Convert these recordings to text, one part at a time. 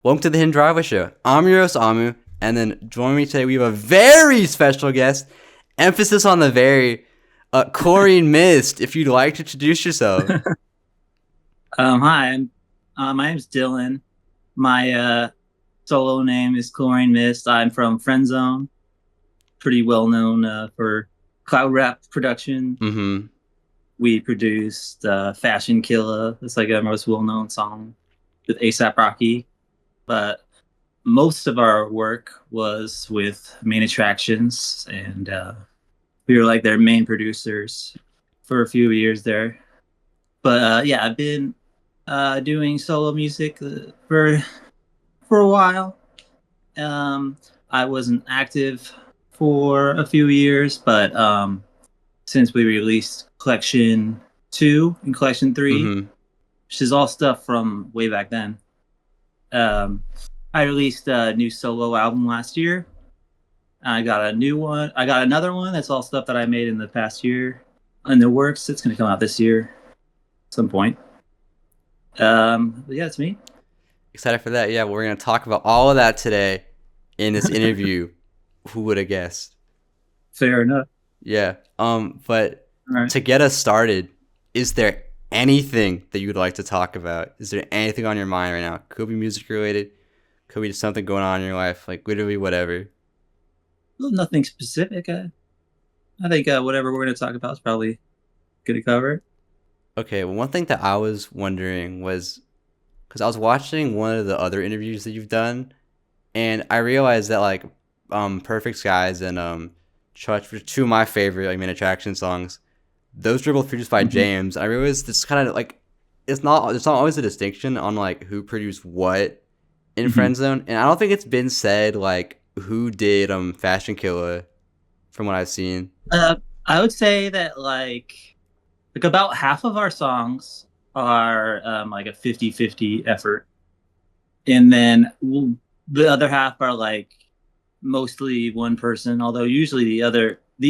Welcome to the Hidden Driveway Show. I'm your host, Amu, and then joining me today, we have a very special guest. Emphasis on the very, Chlorine Mist, if you'd like to introduce yourself. Hi, my name's Dylan. My solo name is Chlorine Mist. I'm from Friendzone, pretty well known for cloud rap production. Mm-hmm. We produced Fashion Killer. That's like our most well known song with ASAP Rocky. But most of our work was with Main Attractions, and we were like their main producers for a few years there. But yeah, I've been doing solo music for a while. I wasn't active for a few years, but since we released Collection 2 and Collection 3, Mm-hmm. which is all stuff from way back then, um, I released a new solo album last year. I got a new one. I got another one that's all stuff that I made in the past year in the works. It's going to come out this year at some point. But yeah, it's me. Excited for that. Yeah, we're going to talk about all of that today in this interview. Who would have guessed? Fair enough. Yeah. But All right. to get us started, is there anything that you would like to talk about? Is there anything on your mind right now? Could be music related. Could be just something going on in your life, like literally whatever. Well, nothing specific. I think whatever we're going to talk about is probably going to cover it. Okay, well, one thing that I was wondering was because I was watching one of the other interviews that you've done, and I realized that like Perfect Skies and Church were two of my favorite like main attraction songs. Those were both produced by Mhm. James. I realized this kind of like it's not always a distinction on like who produced what in Mhm. Friendzone, and I don't think it's been said like who did Fashion Killer from what I've seen. Uh, I would say that like about half of our songs are like a 50-50 effort, and then the other half are like mostly one person. Although usually the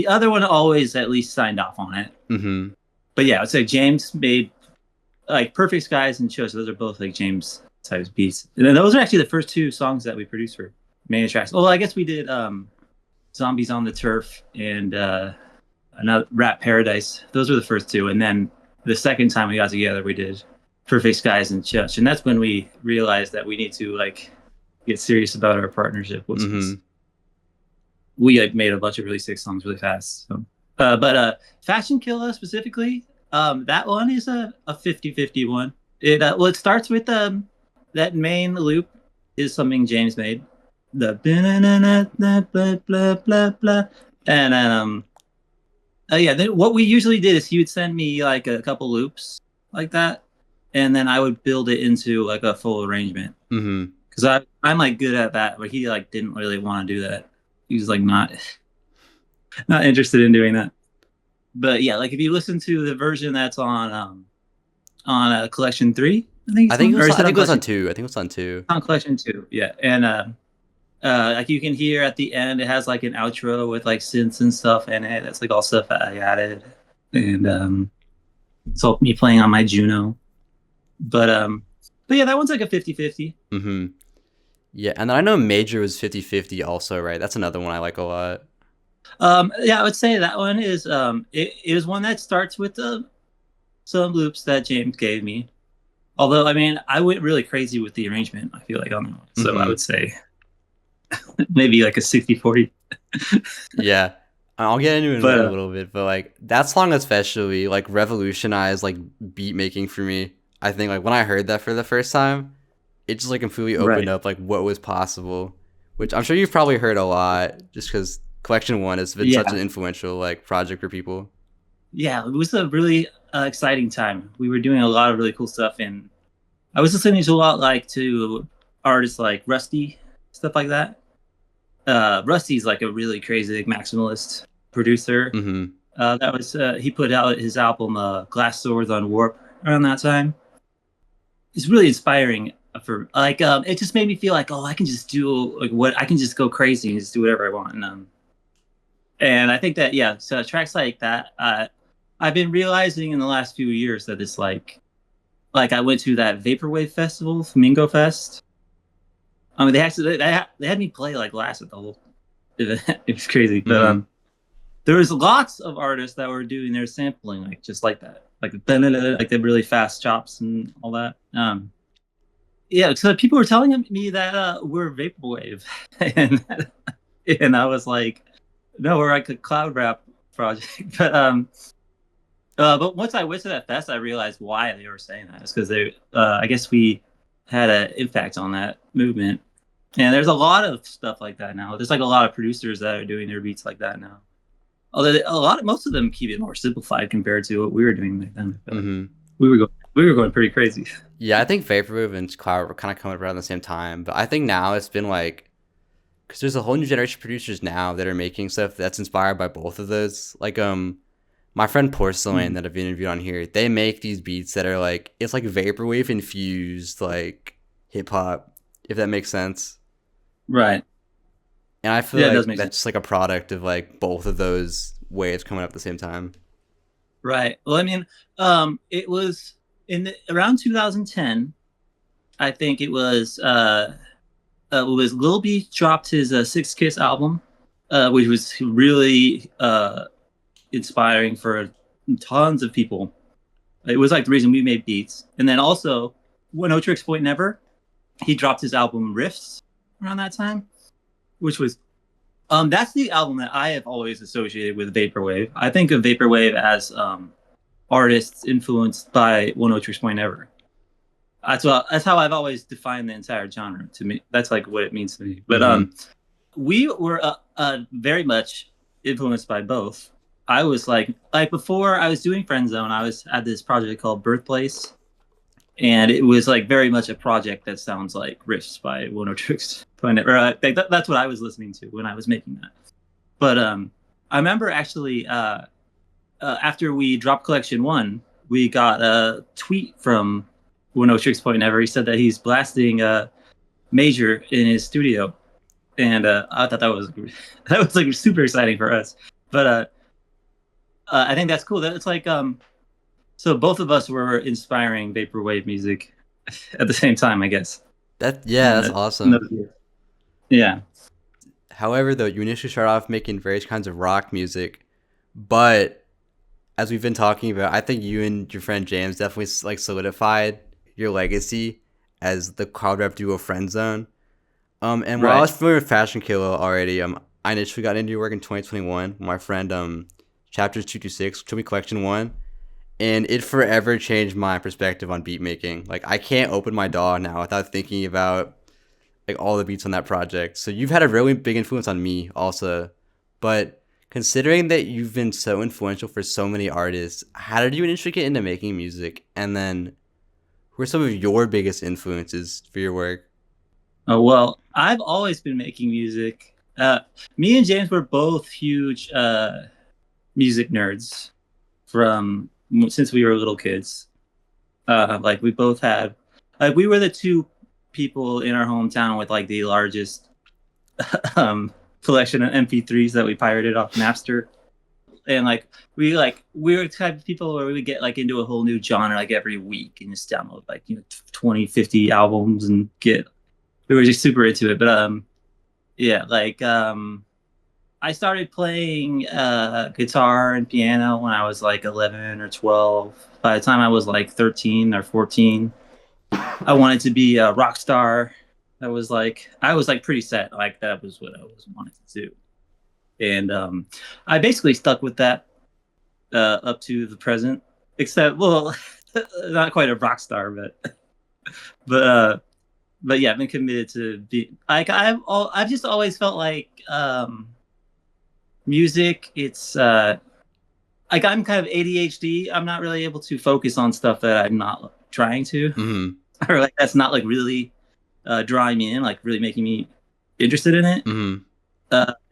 other one always at least signed off on it. Mm-hmm. But yeah, I would say James made like Perfect Skies and Shows. Those are both like James type beats, and then those are actually the first two songs that we produced for main tracks. Well, I guess we did Zombies on the Turf and another Rap Paradise. Those were the first two, and then the second time we got together, we did Perfect Skies and Church, and that's when we realized that we need to like get serious about our partnership. Mm-hmm. We like made a bunch of really sick songs really fast. So, but Fashion Killer specifically, that one is a 50-50 one. It starts with that main loop is something James made. The blah blah blah blah blah, and then yeah. Then what we usually did is he would send me like a couple loops like that, and then I would build it into like a full arrangement Mm-hmm. because I'm like good at that, but he like didn't really want to do that. He was like not interested in doing that. But yeah, like if you listen to the version that's on Collection 3, I think I it's think it on, or was. is I it think on it was on Collection? two. I think it was on two. On Collection 2, yeah. And like you can hear at the end, it has like an outro with like synths and stuff in it. That's like all stuff that I added, and it's all me playing on my Juno. But um, but yeah, that one's like a 50-50. Mm-hmm. Yeah, and then I know Major was 50-50 also, right? That's another one I like a lot. Yeah, I would say that one is it is one that starts with some loops that James gave me. Although, I mean, I went really crazy with the arrangement, I feel like, on that one. So I Mm-hmm. would say maybe like a 60-40. Yeah. I'll get into it in But a little bit, but like that song especially like revolutionized like beat making for me. I think like when I heard that for the first time, it just like completely opened right. up like what was possible, which I'm sure you've probably heard a lot just because Collection 1 has been such Yeah. an influential like project for people. Yeah. It was a really exciting time. We were doing a lot of really cool stuff. And I was listening to a lot like to artists like Rusty, stuff like that. Rusty's like a really crazy like, maximalist producer. Mm-hmm. That was he put out his album Glass Swords on Warp around that time. It's really inspiring for like it just made me feel like oh I can just do like what I can just go crazy and just do whatever I want and I think that yeah so tracks like that I've been realizing in the last few years that it's like I went to that vaporwave festival Flamingo Fest I mean, they had me play like last at the whole event. It was crazy, but Mm-hmm. there was lots of artists that were doing their sampling like just like that, like the really fast chops and all that. Yeah, so people were telling me that we're vaporwave, and and I was like, no, we're like a cloud rap project. But once I went to that fest, I realized why they were saying that. It's because I guess we had an impact on that movement. And there's a lot of stuff like that now. There's like a lot of producers that are doing their beats like that now. Although most of them keep it more simplified compared to what we were doing back then. I feel like Mm-hmm. we were going pretty crazy. Yeah, I think vaporwave and cloud were kind of coming around the same time, but I think now it's been like because there's a whole new generation of producers now that are making stuff that's inspired by both of those. Like my friend Porcelain that I've interviewed on here, they make these beats that are like it's like vaporwave infused like hip hop, if that makes sense. Right. And I feel Yeah, it does like make sense. that's like a product of like both of those waves coming up at the same time. Right. Well, I mean, it was around 2010. I think it was Lil B dropped his Six Kiss album, which was really inspiring for tons of people. It was like the reason we made beats. And then also, when No Tricks Point Never, he dropped his album Riffs around that time, which was that's the album that I have always associated with vaporwave. I think of vaporwave as artists influenced by One No Tricks Point Never. That's how I've always defined the entire genre. To me, that's like what it means to me. But Mm-hmm. we were very much influenced by both. I was like before I was doing Friendzone, I was had this project called Birthplace, and it was like very much a project that sounds like riffs by One or Tricks. That's what I was listening to when I was making that. But I remember actually after we dropped Collection One, we got a tweet from One O Tricks Point Never. He said that he's blasting Major in his studio, and I thought that was like super exciting for us. But I think that's cool. That it's like so both of us were inspiring vaporwave music at the same time, I guess. That's In awesome. those years. Yeah. However, though, you initially start off making various kinds of rock music, but as we've been talking about, I think you and your friend James definitely like solidified your legacy as the crowd rap duo Friendzone. And while I Right. was familiar with Fashion Killer already, I initially got into your work in 2021. My friend, Chapters 226, took me Collection 1, and it forever changed my perspective on beat making. Like, I can't open my DAW now without thinking about, like, all the beats on that project. So you've had a really big influence on me also. But considering that you've been so influential for so many artists, how did you initially get into making music? And then, who are some of your biggest influences for your work? Oh, well, I've always been making music. Me and James were both huge music nerds from since we were little kids. Like we both had, like we were the two people in our hometown with like the largest um, collection of MP3s that we pirated off Napster. And we were the type of people where we would get like into a whole new genre like every week and just download like 20, 50 albums and get we were just super into it. But yeah, like I started playing guitar and piano when I was like 11 or 12. By the time I was like 13 or 14, I wanted to be a rock star. I was like pretty set. Like that was what I was wanted to do. And I basically stuck with that up to the present, except, well, not quite a rock star, but but yeah, I've been committed to be like I've just always felt like music. It's like I'm kind of ADHD. I'm not really able to focus on stuff that I'm not trying to, Mm-hmm. or like that's not like really drawing me in, like really making me interested in it. Mm-hmm.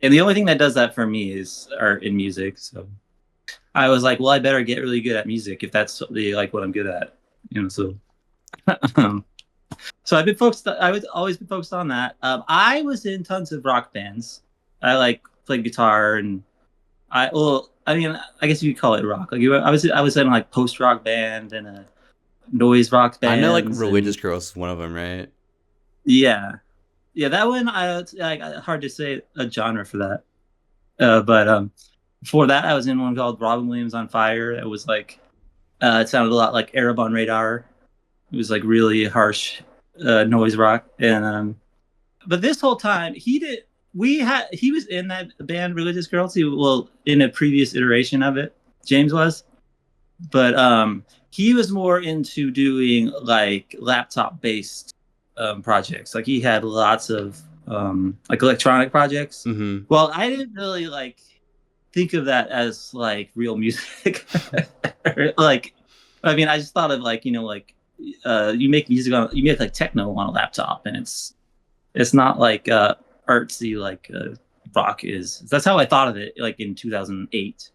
And the only thing that does that for me is art and music. So I was like, well, I better get really good at music if that's like what I'm good at, So, um, so I've been focused. I would always been focused on that. I was in tons of rock bands. I like played guitar, and I mean, I guess you could call it rock. Like I was in like post rock band and a noise rock I know like bands, Religious and Girls is one of them, right? yeah, Yeah, that one I like hard to say a genre for that. But before that, I was in one called Robin Williams on Fire. It was like it sounded a lot like Arab on Radar. It was like really harsh noise rock, and but this whole time he did. He was in that band Religious Girls. Well, in a previous iteration of it, James was, but he was more into doing like laptop based projects. Like he had lots of like electronic projects. Mm-hmm. Well, I didn't really like think of that as like real music. Like, I mean, I just thought of like like you make music on you make like techno on a laptop, and it's not like artsy like rock is. That's how I thought of it, like in 2008.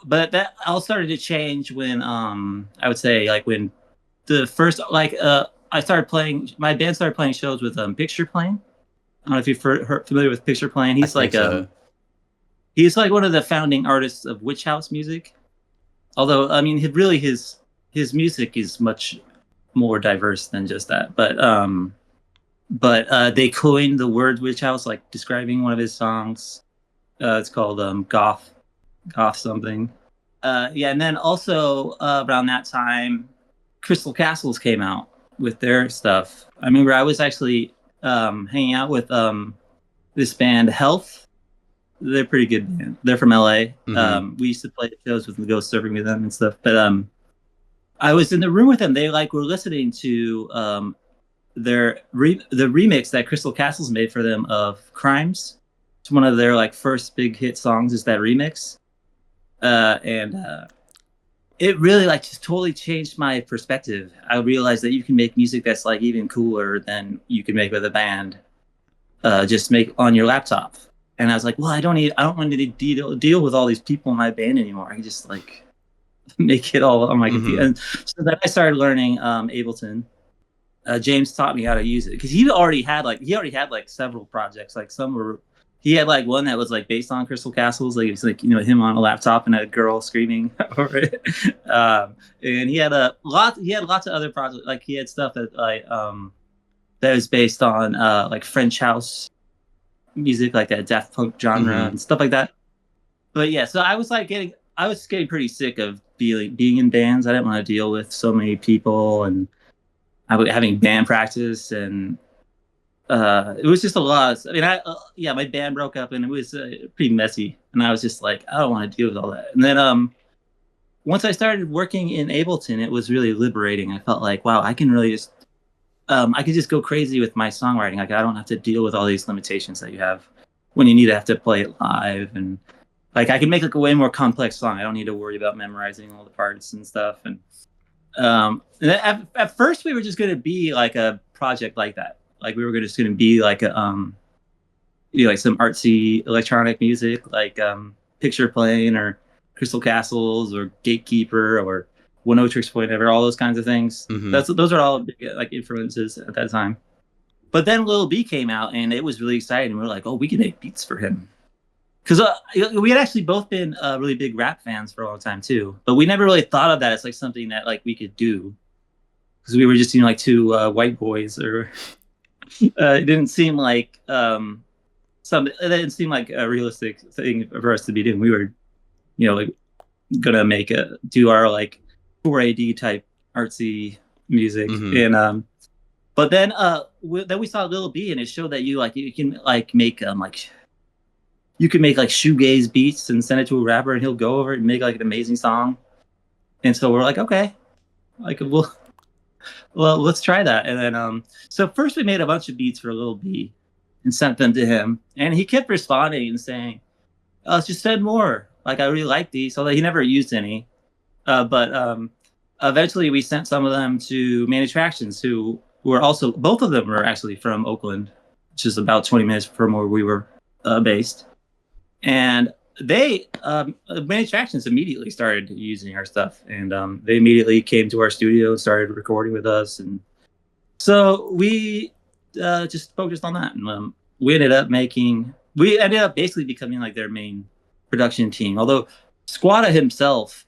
But that all started to change when I would say like when the first like I started playing my band started playing shows with Picture Plane. I don't know if you're familiar with Picture Plane. I think so. He's like one of the founding artists of Witch House music. Although I mean his music is much more diverse than just that. But they coined the word witch house, like describing one of his songs. It's called goth something. Yeah, and then also around that time, Crystal Castles came out with their stuff. I remember I was actually hanging out with this band Health. They're pretty good band. They're from LA. Mm-hmm. We used to play shows with them, go surfing with them and stuff. But I was in the room with them. They like were listening to the remix that Crystal Castles made for them of Crimes. It's one of their like first big hit songs is that remix. And it really like just totally changed my perspective. I realized that you can make music that's like even cooler than you can make with a band. Just make on your laptop. And I was like, well, I don't want to deal with all these people in my band anymore. I can just like make it all on my computer. And so then I started learning Ableton. James taught me how to use it because he already had like several projects. Like he had like one that was like based on Crystal Castles. Like it was like him on a laptop and a girl screaming over it. And he had lots of other projects. Like he had stuff that like that was based on like French house music, like that Daft Punk genre and stuff like that. But yeah, so I was getting pretty sick of being in bands. I didn't want to deal with so many people and I was having band practice and it was just a lot. I mean, my band broke up and it was pretty messy. And I was just like, I don't want to deal with all that. And then once I started working in Ableton, it was really liberating. I felt like, wow, I can really just I could just go crazy with my songwriting. Like I don't have to deal with all these limitations that you have when you need to have to play it live. And like I can make like a way more complex song. I don't need to worry about memorizing all the parts and stuff. And at first we were just going to be like a project like that. Like we were just going to be like a like some artsy electronic music, like Picture Plane or Crystal Castles or Gatekeeper or One O Tricks Point Ever, all those kinds of things. Those are all big, like influences at that time. But then Lil B came out and it was really exciting. We were like, oh, we can make beats for him. Because we had actually both been really big rap fans for a long time too, but we never really thought of that as like something that like we could do, because we were just like two white boys, or it didn't seem like it didn't seem like a realistic thing for us to be doing. We were, like gonna do our like 4AD type artsy music, and but then we saw Lil B and it showed that you can like make you can make like shoegaze beats and send it to a rapper and he'll go over it and make like an amazing song. And so we're like, okay, like well, let's try that. And then so first we made a bunch of beats for Lil B and sent them to him, and he kept responding and saying, let's just send more. Like I really like these, although he never used any. But eventually we sent some of them to Main Attractions, who were also, both of them were actually from Oakland, which is about 20 minutes from where we were based. And they Main Attractions immediately started using our stuff, and they immediately came to our studio and started recording with us. And so we just focused on that, and we ended up basically becoming like their main production team. Although Squatta himself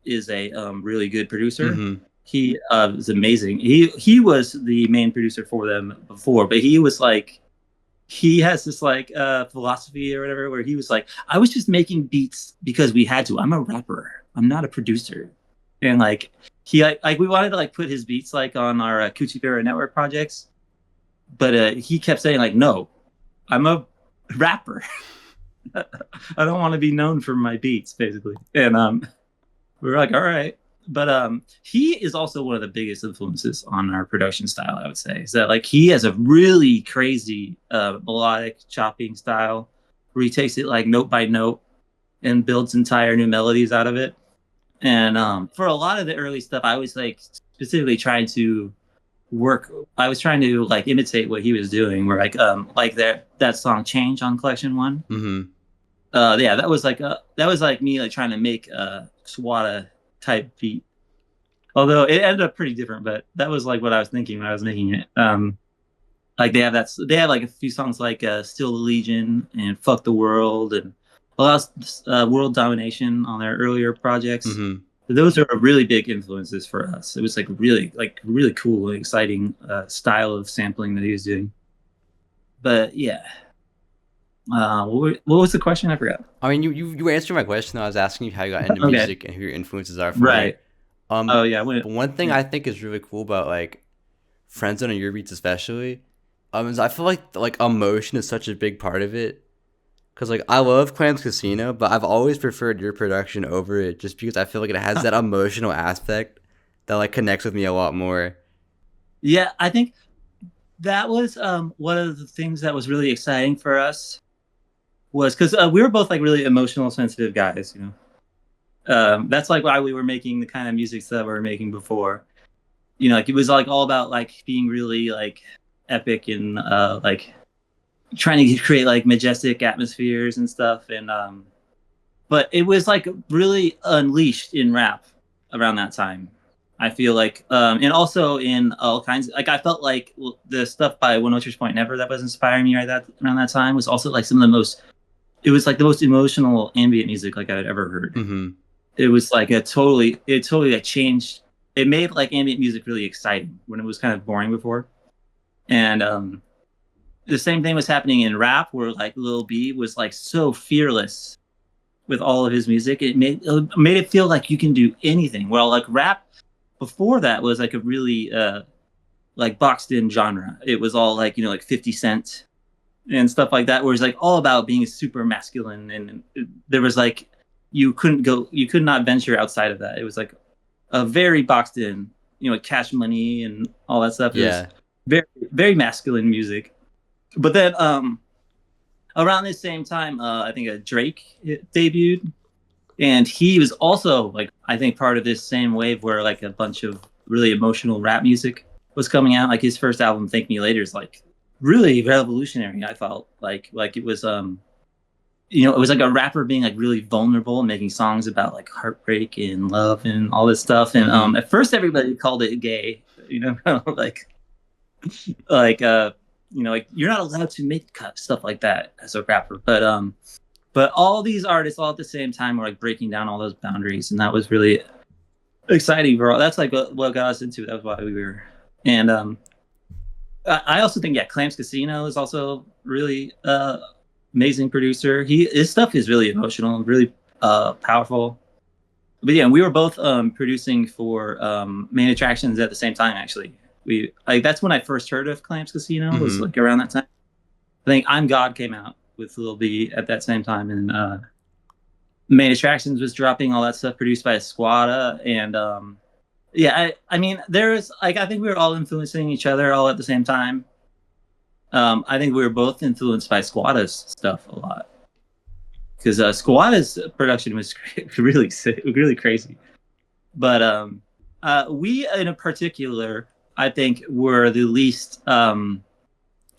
is a really good producer. He is amazing. He was the main producer for them before, but he was like he has this like philosophy or whatever where he was like, I was just making beats because we had to. I'm a rapper. I'm not a producer. And like he like we wanted to like put his beats like on our Coochie Bear Network projects, but he kept saying like, no, I'm a rapper. I don't want to be known for my beats, basically. And we were like, all right. But he is also one of the biggest influences on our production style, I would say. Is that like he has a really crazy melodic chopping style where he takes it like note by note and builds entire new melodies out of it. And for a lot of the early stuff, I was like specifically trying to work. I was trying to like imitate what he was doing. Where like that song "Change" on Collection One. Mm-hmm. Yeah, that was like me like trying to make a Swata type beat. Although it ended up pretty different, but that was like what I was thinking when I was making it. Like they have like a few songs like "Still the Legion" and "Fuck the World" and a lot of world domination on their earlier projects. Mm-hmm. Those are really big influences for us. It was like really cool and exciting style of sampling that he was doing. But yeah, what was the question? I forgot. I mean, you answered my question. I was asking you how you got into Okay, music and who your influences are for right. it. Oh yeah, But one thing yeah. I think is really cool about like Friendzone and your beats especially, is I feel like emotion is such a big part of it. Cause like I love Clams Casino, but I've always preferred your production over it, just because I feel like it has that emotional aspect that like connects with me a lot more. Yeah, I think that was one of the things that was really exciting for us was because we were both like really emotional, sensitive guys. You know, that's like why we were making the kind of music that we were making before. You know, like it was like all about like being really like epic and like trying to create like majestic atmospheres and stuff. And but it was like really unleashed in rap around that time. I feel like, and also in all kinds. Like I felt like the stuff by One Otrich Point Never that was inspiring me right that around that time was also like some of the most. It was like the most emotional ambient music like I'd ever heard. Mm-hmm. It was like it totally like changed. It made like ambient music really exciting when it was kind of boring before. And the same thing was happening in rap where like Lil B was like so fearless with all of his music. It made it feel like you can do anything. Well, like rap before that was like a really like boxed in genre. It was all like, you know, like 50 Cent and stuff like that, where it's like all about being super masculine. And there was like, you could not venture outside of that. It was like a very boxed in, you know, like Cash Money and all that stuff. It was Yeah. very, very masculine music. But then around this same time, I think Drake debuted, and he was also like I think part of this same wave where like a bunch of really emotional rap music was coming out. Like his first album, Thank Me Later, is like really revolutionary. I felt like it was you know, it was like a rapper being like really vulnerable and making songs about like heartbreak and love and all this stuff. And Mm-hmm. at first everybody called it gay, you know, like you know, like you're not allowed to make stuff like that as a rapper. But all these artists all at the same time were like breaking down all those boundaries, and that was really exciting for all. That's like what got us into it. That was why we were. And I also think yeah, Clams Casino is also really amazing producer. His stuff is really emotional, really powerful. But yeah, we were both producing for Main Attractions at the same time. Actually, we like that's when I first heard of Clams Casino. Was Mm-hmm. like around that time. I think I'm God came out with Lil B at that same time, and Main Attractions was dropping all that stuff produced by Squada, and yeah, I mean there's like I think we were all influencing each other all at the same time. I think we were both influenced by Squada's stuff a lot because Squada's production was really really crazy. But we in a particular, I think, were the least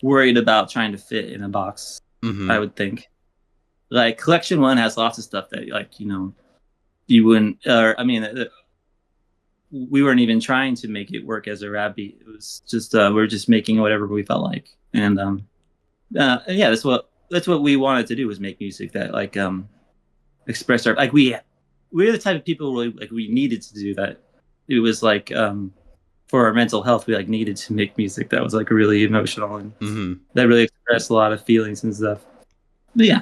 worried about trying to fit in a box. I Mm-hmm. would think. Like Collection One has lots of stuff that like you know you wouldn't. Or I mean, we weren't even trying to make it work as a rap beat. It was just we were just making whatever we felt like, and yeah, that's what we wanted to do was make music that like express our like we're the type of people really like we needed to do that. It was like for our mental health, we like needed to make music that was like really emotional and Mm-hmm. that really expressed a lot of feelings and stuff. But yeah.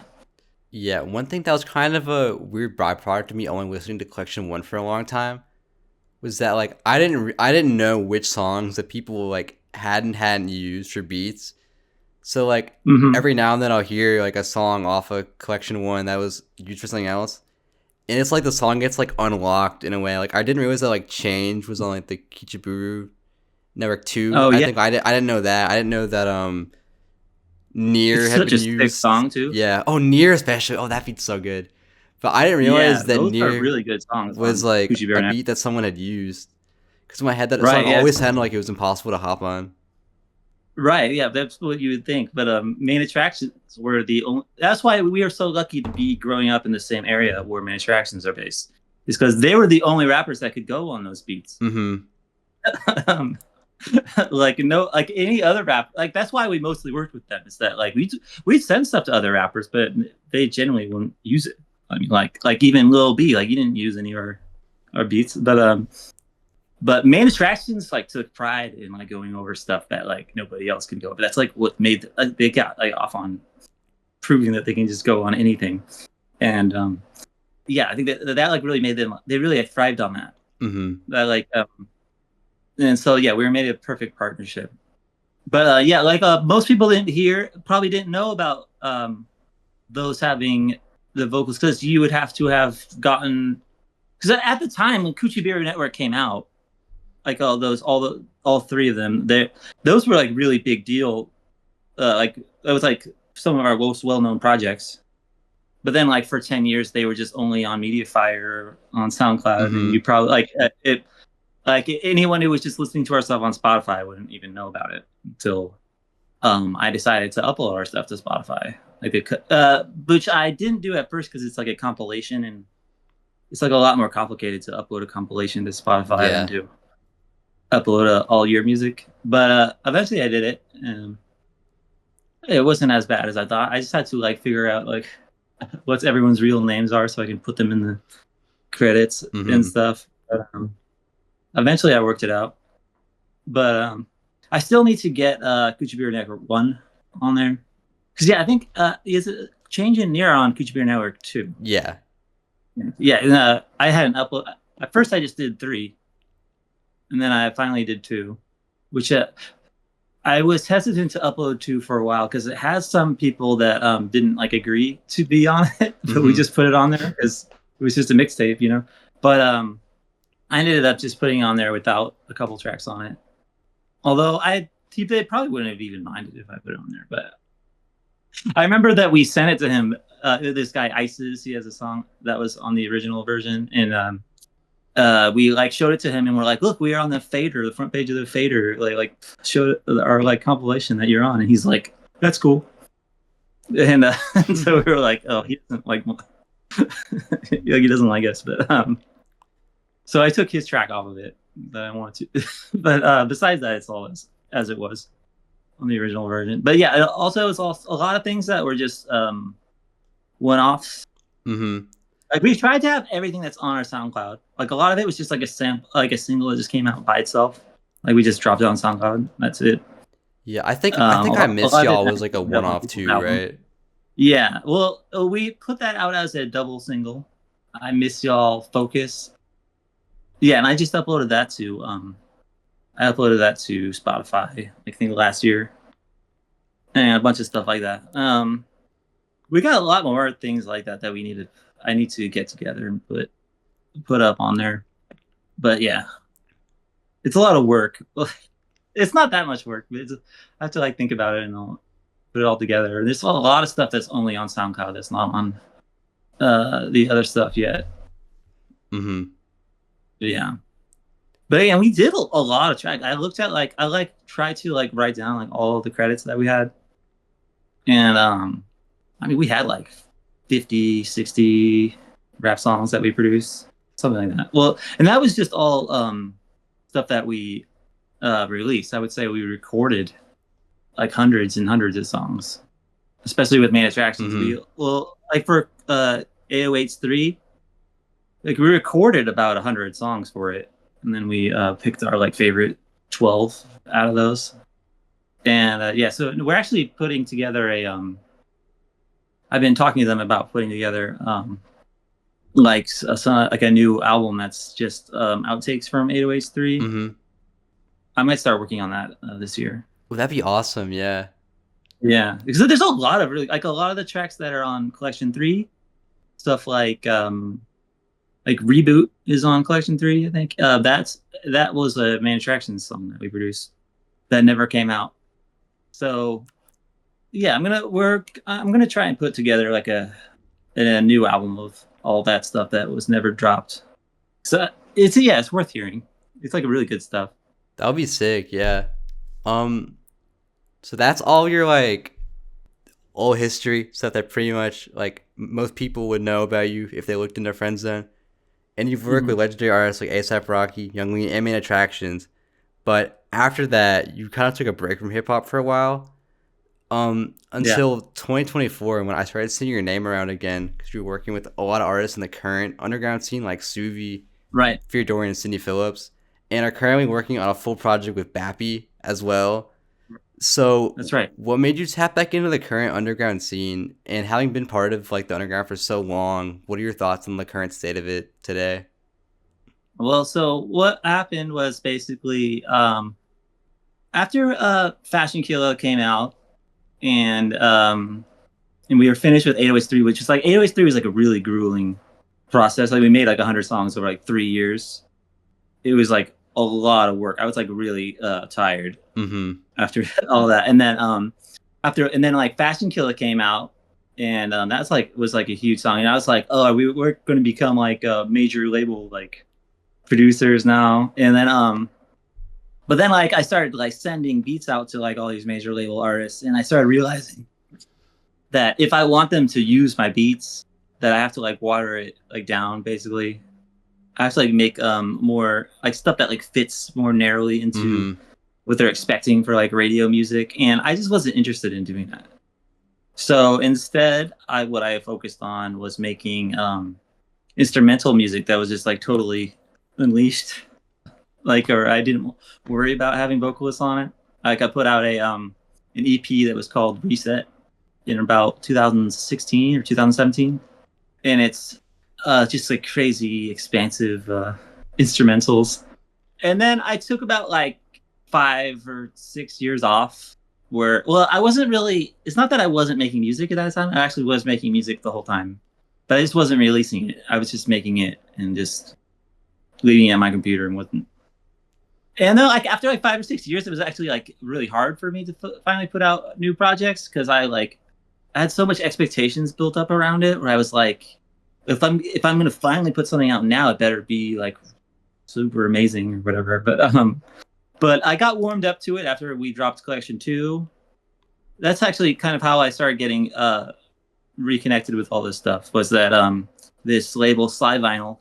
Yeah, one thing that was kind of a weird byproduct of me only listening to Collection One for a long time was that like I didn't know which songs that people like hadn't used for beats. So like Mm-hmm. every now and then I'll hear like a song off of Collection One that was used for something else, and it's like the song gets like unlocked in a way. Like I didn't realize that like Change was on like the Kichiburu Network Two. Oh I yeah, think I didn't know that. I didn't know that Near it's had such been a sick used. song too. Yeah. Oh, Near especially. Oh, that beat's so good. But I didn't Yeah, realize that those are Near really good songs was on like Gucci Bear a Net. beat that someone had used. Because in my head, that song Right, yeah, always sounded like it was impossible to hop on. right, yeah, that's what you would think. But Main Attractions were the only. That's why we are so lucky to be growing up in the same area where Main Attractions are based. Is because they were the only rappers that could go on those beats. Mm-hmm. um, like no, like any other rap. Like that's why we mostly worked with them. Is that like we send stuff to other rappers, but they generally wouldn't use it. I mean, like even Lil B, like he didn't use any of our beats, but Main Attractions like took pride in like going over stuff that like nobody else can go over. That's like what made they got like off on proving that they can just go on anything. And yeah, I think that like really made them. They really thrived on that. Mm-hmm. That like and so yeah, we were made a perfect partnership. But yeah, like most people probably didn't know about those having the vocals because you would have to have gotten because at the time when Coochie Berry Network came out, like all three of them, those were like really big deal. Like it was like some of our most well known projects. But then like for 10 years they were just only on MediaFire on SoundCloud, and Mm-hmm. you probably like it. Like anyone who was just listening to our stuff on Spotify wouldn't even know about it until I decided to upload our stuff to Spotify. Which I didn't do at first because it's like a compilation, and it's like a lot more complicated to upload a compilation to Spotify than Yeah. to upload all your music. But eventually I did it, and it wasn't as bad as I thought. I just had to like figure out like what everyone's real names are so I can put them in the credits and Mm-hmm. stuff. Eventually I worked it out, but I still need to get Coochie Beer Network 1 on there because yeah, I think is it changing near on Coochie Beer Network 2. Yeah. Yeah, and, I had an upload. At first I just did 3, and then I finally did 2, which I was hesitant to upload 2 for a while because it has some people that didn't like agree to be on it, but we Mm-hmm. just put it on there because it was just a mixtape, you know. But I ended up just putting it on there without a couple tracks on it. Although they probably wouldn't have even minded if I put it on there. But I remember that we sent it to him. This guy Isis, he has a song that was on the original version, and we like showed it to him, and we're like, "Look, we are on the Fader, the front page of the Fader, like showed our like compilation that you're on." And he's like, "That's cool." And, and so we were like, "Oh, he doesn't like, he doesn't like us." But so I took his track off of it that I wanted to. But besides that, it's all as it was on the original version. But yeah, it also was also a lot of things that were just one-offs. Mm-hmm. Like we tried to have everything that's on our SoundCloud. Like a lot of it was just like a sample, like a single that just came out by itself. Like we just dropped it on SoundCloud. That's it. Yeah. I think I A Miss lot of Y'all it was like a ended up on one-off people's too, album. right? Yeah. Well, we put that out as a double single. I Miss Y'all Focus. Yeah, and I just uploaded that to Spotify, I think last year, and a bunch of stuff like that. We got a lot more things like that I need to get together and put up on there. But yeah, it's a lot of work. It's not that much work, but I have to like think about it and I'll put it all together. There's a lot of stuff that's only on SoundCloud that's not on the other stuff yet. Mm-hmm. But yeah. But yeah, we did a lot of tracks. I looked at like I like tried to like write down like all of the credits that we had. And I mean we had like 50, 60 rap songs that we produced, something like that. Well, and that was just all stuff that we released. I would say we recorded like hundreds and hundreds of songs, especially with Main Attractions. Mm-hmm. Like for AOH 3, like we recorded about 100 songs for it, and then we picked our like favorite 12 out of those. And yeah, so we're actually putting together a I've been talking to them about putting together like like a new album that's just outtakes from 808s 3. Mm-hmm. I might start working on that this year. Well, that'd be awesome. Yeah. Yeah, because there's a lot of really like a lot of the tracks that are on Collection 3, stuff like Reboot is on Collection 3, I think. That was a main attraction song that we produced that never came out. So yeah, I'm gonna try and put together like a new album of all that stuff that was never dropped. So it's worth hearing. It's like a really good stuff. That would be sick. Yeah. Um. So that's all your like old history stuff that pretty much like most people would know about you if they looked in their friend zone. And you've worked with Mhm. legendary artists like ASAP Rocky, Young Lee, and main attractions. But after that, you kind of took a break from hip hop for a while. Yeah, Until 2024 when I started seeing your name around again because you were working with a lot of artists in the current underground scene like Suvi, right. Fear Dorian, and Cindy Phillips, and are currently working on a full project with Bappy as well. So, That's right. what made you tap back into the current underground scene? And having been part of like the underground for so long, what are your thoughts on the current state of it today? Well, so what happened was basically after Fashion Killer came out and and we were finished with 808s 3, which is like 808s 3 was like a really grueling process. Like we made like 100 songs over like 3 years. It was like a lot of work. I was like really tired Mm-hmm. after all that. And then like Fashion Killer came out, and that's like was like a huge song. And I was like, oh, we're going to become like a major label like producers now. And then but then like I started like sending beats out to like all these major label artists, and I started realizing that if I want them to use my beats, that I have to like water it like down basically. I have to like make more like stuff that like fits more narrowly into Mm-hmm. what they're expecting for like radio music, and I just wasn't interested in doing that. So instead, what I focused on was making instrumental music that was just like totally unleashed. Like, or I didn't worry about having vocalists on it. Like I put out a an EP that was called Reset in about 2016 or 2017, and it's just like crazy expansive instrumentals. And then I took about like 5 or 6 years off where, well, I wasn't really, it's not that I wasn't making music at that time. I actually was making music the whole time, but I just wasn't releasing it. I was just making it and just leaving it on my computer and wasn't. And then like after like 5 or 6 years, it was actually like really hard for me to finally put out new projects because I had so much expectations built up around it where I was like, if I'm gonna finally put something out now, it better be like super amazing or whatever. But I got warmed up to it after we dropped Collection 2. That's actually kind of how I started getting reconnected with all this stuff. Was that this label Sly Vinyl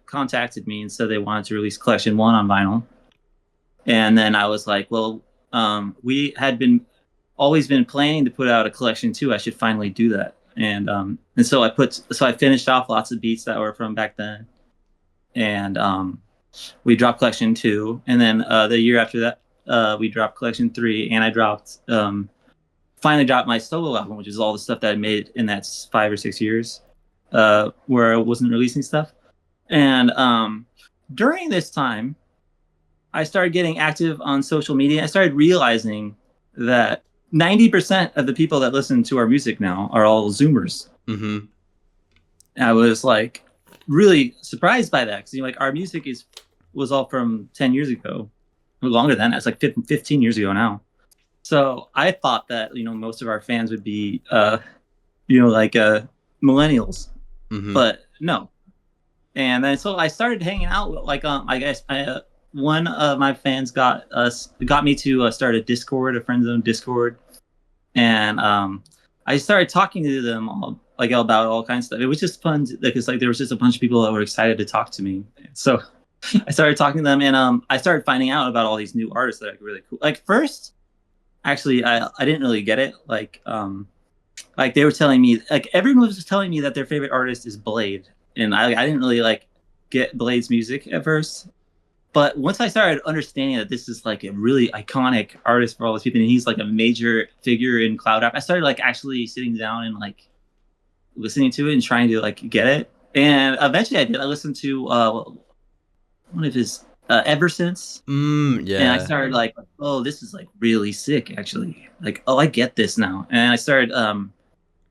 contacted me and said they wanted to release Collection 1 on vinyl, and then I was like, well, we had been always been planning to put out a Collection 2. I should finally do that. And so I finished off lots of beats that were from back then, and we dropped Collection 2, and then the year after that we dropped Collection 3, and I finally dropped my solo album, which is all the stuff that I made in that 5 or 6 years where I wasn't releasing stuff. And during this time, I started getting active on social media. I started realizing that 90% of the people that listen to our music now are all Zoomers. Mm-hmm. I was like really surprised by that because like our music was all from 10 years ago, or longer than that. It's like 15 years ago now. So I thought that most of our fans would be like millennials, Mm-hmm. but no. And then so I started hanging out with, like I guess one of my fans got me to start a Friendzone Discord, and I started talking to them all like about all kinds of stuff. It was just fun because like there was just a bunch of people that were excited to talk to me. So I started talking to them, and I started finding out about all these new artists that are really cool. Like first, actually, I didn't really get it. Like they were telling me, like everyone was telling me that their favorite artist is Blade, and I didn't really like get Blade's music at first. But once I started understanding that this is like a really iconic artist for all these people, and he's like a major figure in cloud rap, I started like actually sitting down and like listening to it and trying to like get it. And eventually I did. I listened to one of his Ever Since, and I Yeah. started like, oh, this is like really sick actually. Like, oh, I get this now. And I started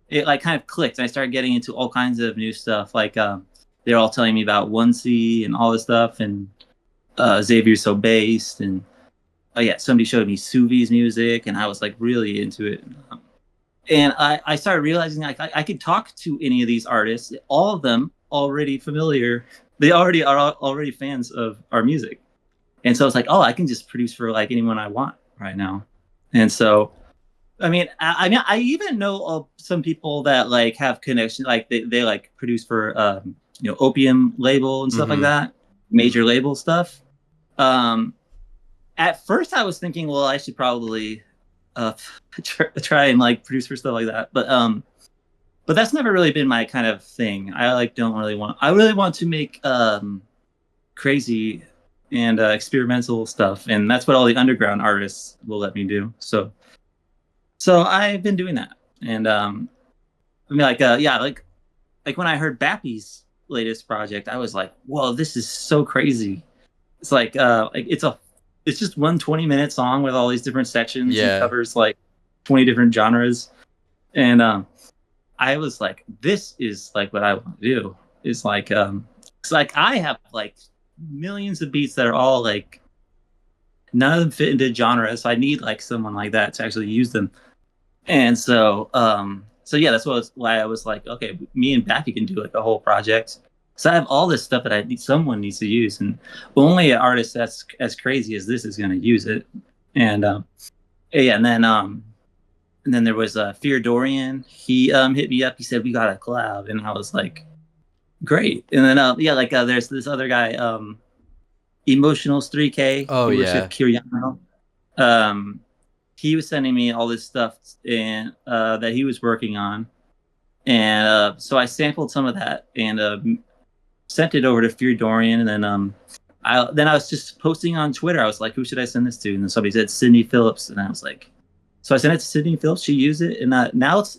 it like kind of clicked, and I started getting into all kinds of new stuff. Like they're all telling me about 1C and all this stuff, and Xavier So Based, and oh yeah, somebody showed me Suvi's music, and I was like really into it. And I started realizing like I could talk to any of these artists, all of them already familiar. They already are already fans of our music, and so it's like, oh, I can just produce for like anyone I want right now. And so, I mean, I even know of some people that like have connection, like they like produce for Opium label and stuff like Mm-hmm. that, major label stuff. Um, at first, I was thinking, well, I should probably uh, try and like produce for stuff like that, but that's never really been my kind of thing. I like don't really want. I really want to make crazy and experimental stuff, and that's what all the underground artists will let me do. So I've been doing that, and I mean, like yeah, like when I heard Bappy's latest project, I was like, whoa, this is so crazy. It's like it's just one 20-minute song with all these different sections and Yeah. covers like 20 different genres. And I was like, this is like what I want to do. It's like I have like millions of beats that are all like none of them fit into genre, so I need like someone like that to actually use them. And so yeah, why I was like, okay, me and Bappy can do like a whole project. So I have all this stuff that someone needs to use, and only an artist that's as crazy as this is going to use it. And yeah, and then there was Fear Dorian. He hit me up. He said we got a collab, and I was like, great. And then yeah, like there's this other guy, Emotionals 3K. Oh He works yeah. with Kiriano. Um, he was sending me all this stuff and that he was working on, and so I sampled some of that and sent it over to Fear Dorian, and then I was just posting on Twitter. I was like, who should I send this to? And then somebody said Sydney Phillips, and I was like, so I sent it to Sydney Phillips. She used it, and now it's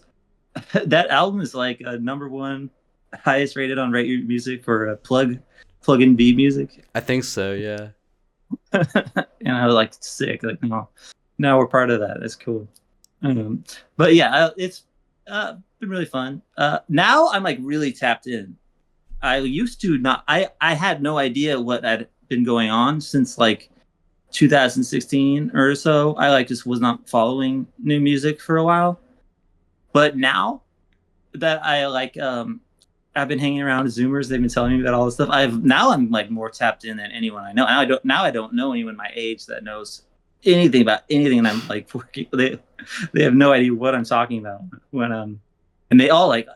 that album is like a number one highest rated on Rate Your Music for plug in B music. I think so, yeah. And I was like, sick. Like, no, now we're part of that. That's cool. Um, but yeah, it's been really fun. Now I'm like really tapped in. I used to not. I had no idea what had been going on since like 2016 or so. I like just was not following new music for a while. But now that I've been hanging around Zoomers. They've been telling me about all this stuff. I'm like more tapped in than anyone I know. And I don't know anyone my age that knows anything about anything. And I'm like working. They have no idea what I'm talking about when and they all like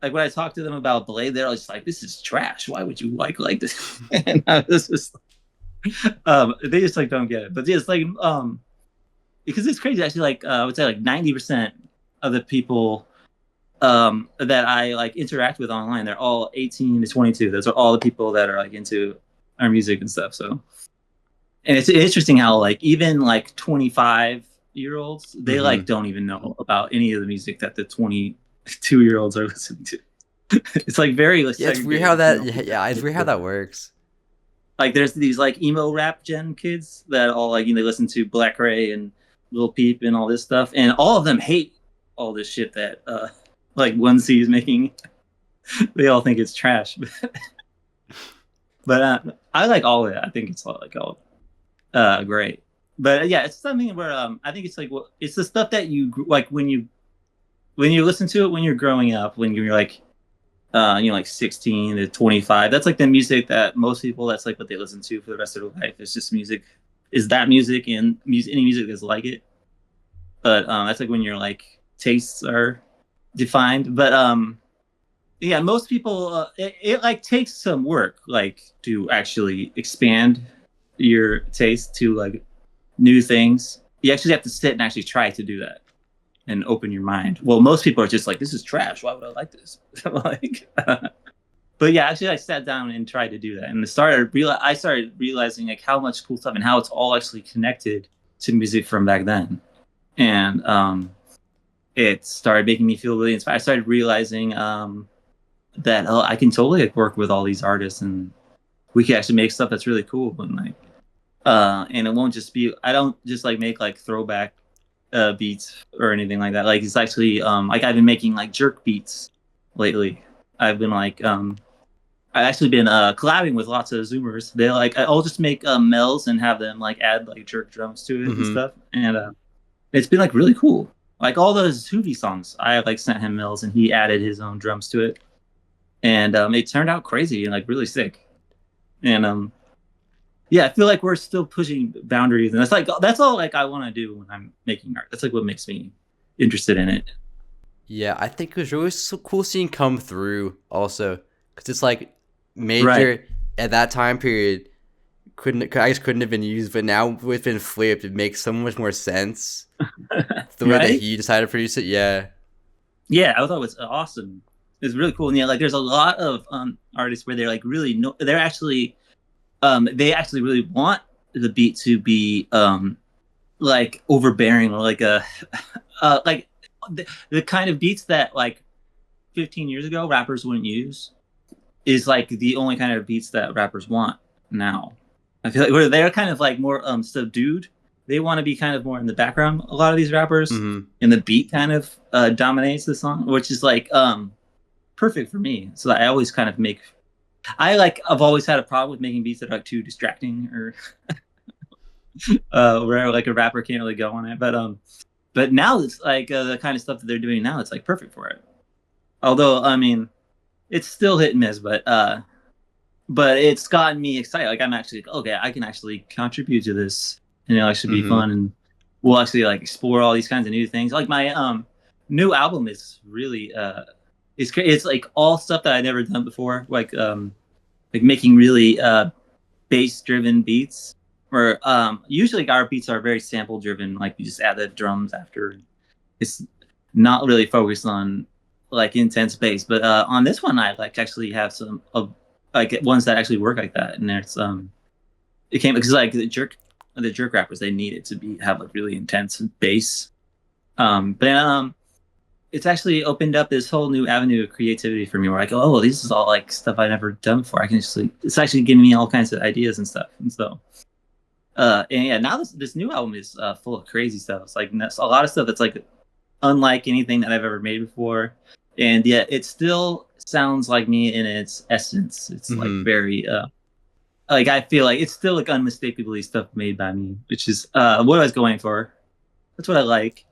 when I talk to them about Blade, they're all just like, "This is trash. Why would you like this?" And I was just they just like don't get it. But it's like because it's crazy actually. Like I would say like 90% of the people that I like interact with online, they're all 18 to 22. Those are all the people that are like into our music and stuff. So, and it's interesting how like even like 25-year-olds, they like Mm-hmm. don't even know about any of the music that the 22-year-olds are listening to. It's like very like, Yeah, it's weird how segregated, that yeah, it's weird how that works. Like there's these like emo rap gen kids that all like they listen to Black Ray and Lil Peep and all this stuff, and all of them hate all this shit that like 1C is making. They all think it's trash, but I like all of it. I think it's all great. But yeah, it's something where I think it's like it's the stuff that you like when you listen to it when you're growing up, when you're like like 16 to 25. That's like the music that most people, that's like what they listen to for the rest of their life. It's just music, is that music and music, any music that's like it. But that's like when your like tastes are defined. But yeah, most people, it like takes some work like to actually expand your taste to like new things. You actually have to sit and actually try to do that and open your mind. Well, most people are just like, this is trash. Why would I like this? Like, but yeah, actually, I sat down and tried to do that, and I started realizing like how much cool stuff and how it's all actually connected to music from back then, and it started making me feel really inspired. I started realizing that I can totally like, work with all these artists, and we can actually make stuff that's really cool, and like and it won't just be. I don't just like make like throwback beats or anything like that. Like it's actually like I've been making like jerk beats lately. I've been like I've actually been collabing with lots of Zoomers. They like I'll just make mells and have them like add like jerk drums to it and Mm-hmm. stuff, and it's been like really cool. Like all those Hoovy songs, I like sent him mells and he added his own drums to it, and it turned out crazy and like really sick. And yeah, I feel like we're still pushing boundaries, and that's all like I want to do when I'm making art. That's like what makes me interested in it. Yeah, I think it was really so cool seeing come through also, because it's like Right. major at that time period couldn't have been used, but now with been flipped, it makes so much more sense the way that Right. he decided to produce it. Yeah. Yeah, I thought it was awesome. It's really cool. And yeah, like there's a lot of artists where they're like really they're actually they actually really want the beat to be like overbearing or like a like the kind of beats that like 15 years ago rappers wouldn't use is like the only kind of beats that rappers want now. I feel like where they're kind of like more subdued. They want to be kind of more in the background. A lot of these rappers, Mm-hmm. and the beat kind of dominates the song, which is like perfect for me. So I always kind of make. I've always had a problem with making beats that are like too distracting or where like a rapper can't really go on it. But now it's like the kind of stuff that they're doing now. It's like perfect for it. Although I mean, it's still hit and miss, but it's gotten me excited. Like I'm actually like, okay, I can actually contribute to this, and it'll actually be Mm-hmm. fun, and we'll actually like explore all these kinds of new things. Like my new album is really it's like all stuff that I never done before, like making really bass driven beats. Or usually like, our beats are very sample driven, like you just add the drums after. It's not really focused on like intense bass, but on this one I like actually have some of like ones that actually work like that, and there's it came because like the jerk rappers they need it to be have like really intense bass, but it's actually opened up this whole new avenue of creativity for me where I go, oh, this is all like stuff I've never done before. I can actually it's actually giving me all kinds of ideas and stuff, and so and yeah, now this new album is full of crazy stuff. It's like a lot of stuff that's like unlike anything that I've ever made before. And yet it still sounds like me in its essence. It's like Mm-hmm. very like I feel like it's still like unmistakably stuff made by me, which is what I was going for. That's what I like,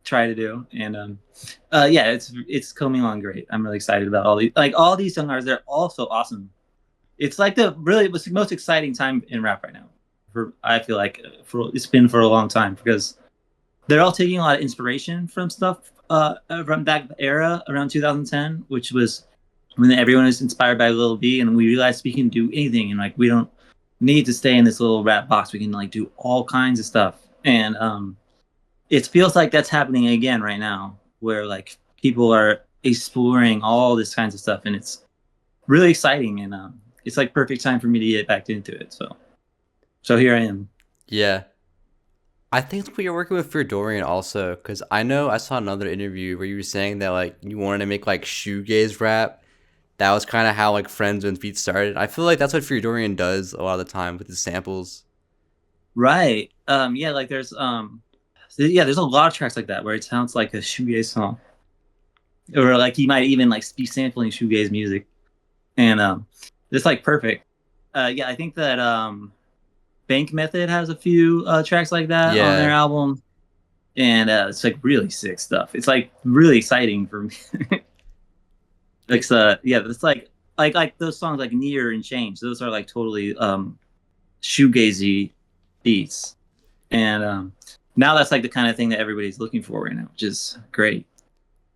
try to do. And yeah, it's coming along great. I'm really excited about all these young artists, they're all so awesome. It's like the really was the most exciting time in rap right now. For I feel like for it's been for a long time because they're all taking a lot of inspiration from stuff from that era around 2010, which was when everyone was inspired by Lil B, and we realized we can do anything, and like we don't need to stay in this little rap box. We can like do all kinds of stuff, and it feels like that's happening again right now, where like people are exploring all this kinds of stuff, and it's really exciting, and it's like perfect time for me to get back into it. So here I am. Yeah. I think we are working with Feardorian also, because I know I saw another interview where you were saying that like you wanted to make like shoegaze rap. That was kind of how like Friendzone beats started. I feel like that's what Feardorian does a lot of the time with his samples. Right. Yeah, like there's a lot of tracks like that where it sounds like a shoegaze song. Or like he might even like be sampling shoegaze music. And it's like perfect. Yeah, I think that Bank Method has a few tracks like that on their Yeah. album. And it's like really sick stuff. It's like really exciting for me. Like yeah, it's like those songs like Near and Change. Those are like totally shoegazy beats. And now that's like the kind of thing that everybody's looking for right now, which is great.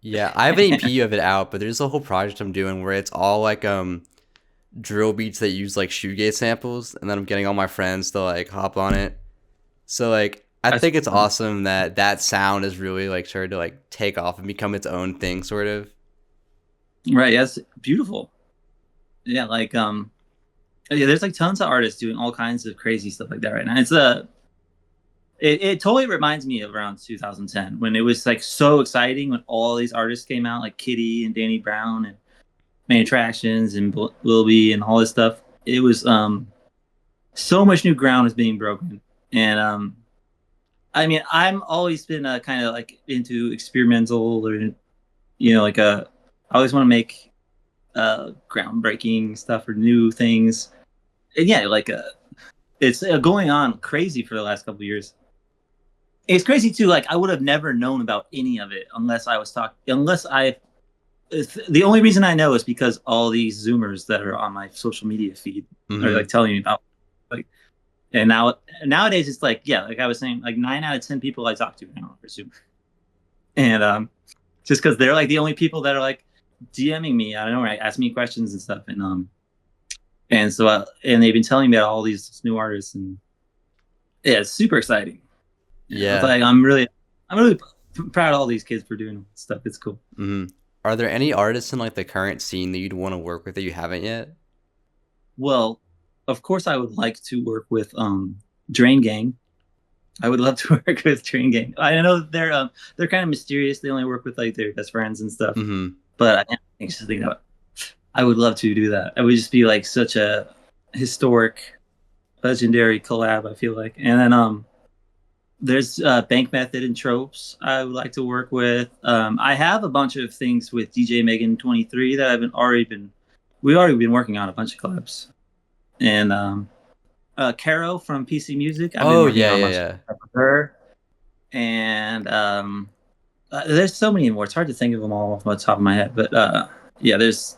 Yeah, I have an EP of it out, but there's a whole project I'm doing where it's all like drill beats that use like shoegaze samples, and then I'm getting all my friends to like hop on it. So like I That's think it's awesome that that sound is really like started to like take off and become its own thing, sort of. right. That's beautiful. yeah, like yeah, there's like tons of artists doing all kinds of crazy stuff like that right now. It totally reminds me of around 2010 when it was like so exciting when all these artists came out, like Kitty and Danny Brown and Main Attractions and Lil B and all this stuff. It was so much new ground is being broken, and I mean, I'm always been kind of like into experimental or like I always want to make groundbreaking stuff or new things, and yeah, like it's going on crazy for the last couple of years. It's crazy too. Like I would have never known about any of it unless I was talking. Unless I, the only reason I know is because all these Zoomers that are on my social media feed are like Mm-hmm. telling me about. Like, and nowadays it's like yeah, like I was saying, like 9 out of 10 people I talk to now are Zoomers, and just because they're like the only people that are like DMing me. I don't know, right? Asking me questions and stuff, and so and they've been telling me about all these new artists, and yeah, it's super exciting. It's Yeah. like I'm really proud of all these kids for doing stuff. It's cool. Mm-hmm. Are there any artists in like the current scene that you'd want to work with that you haven't yet? Well, of course, I would like to work with Drain Gang. I would love to work with Drain Gang. I know they're kind of mysterious. They only work with like their best friends and stuff. Mm-hmm. But I think something that I would love to do that. It would just be like such a historic, legendary collab. I feel like, and then there's Bank Method and Tropes I would like to work with. I have a bunch of things with DJ Megan 23 that I've been already been we already been working on a bunch of collabs. And Caro from PC Music, I've been Oh working yeah, on a yeah, bunch of yeah. stuff with her. And there's so many more. It's hard to think of them all off the top of my head, but yeah, there's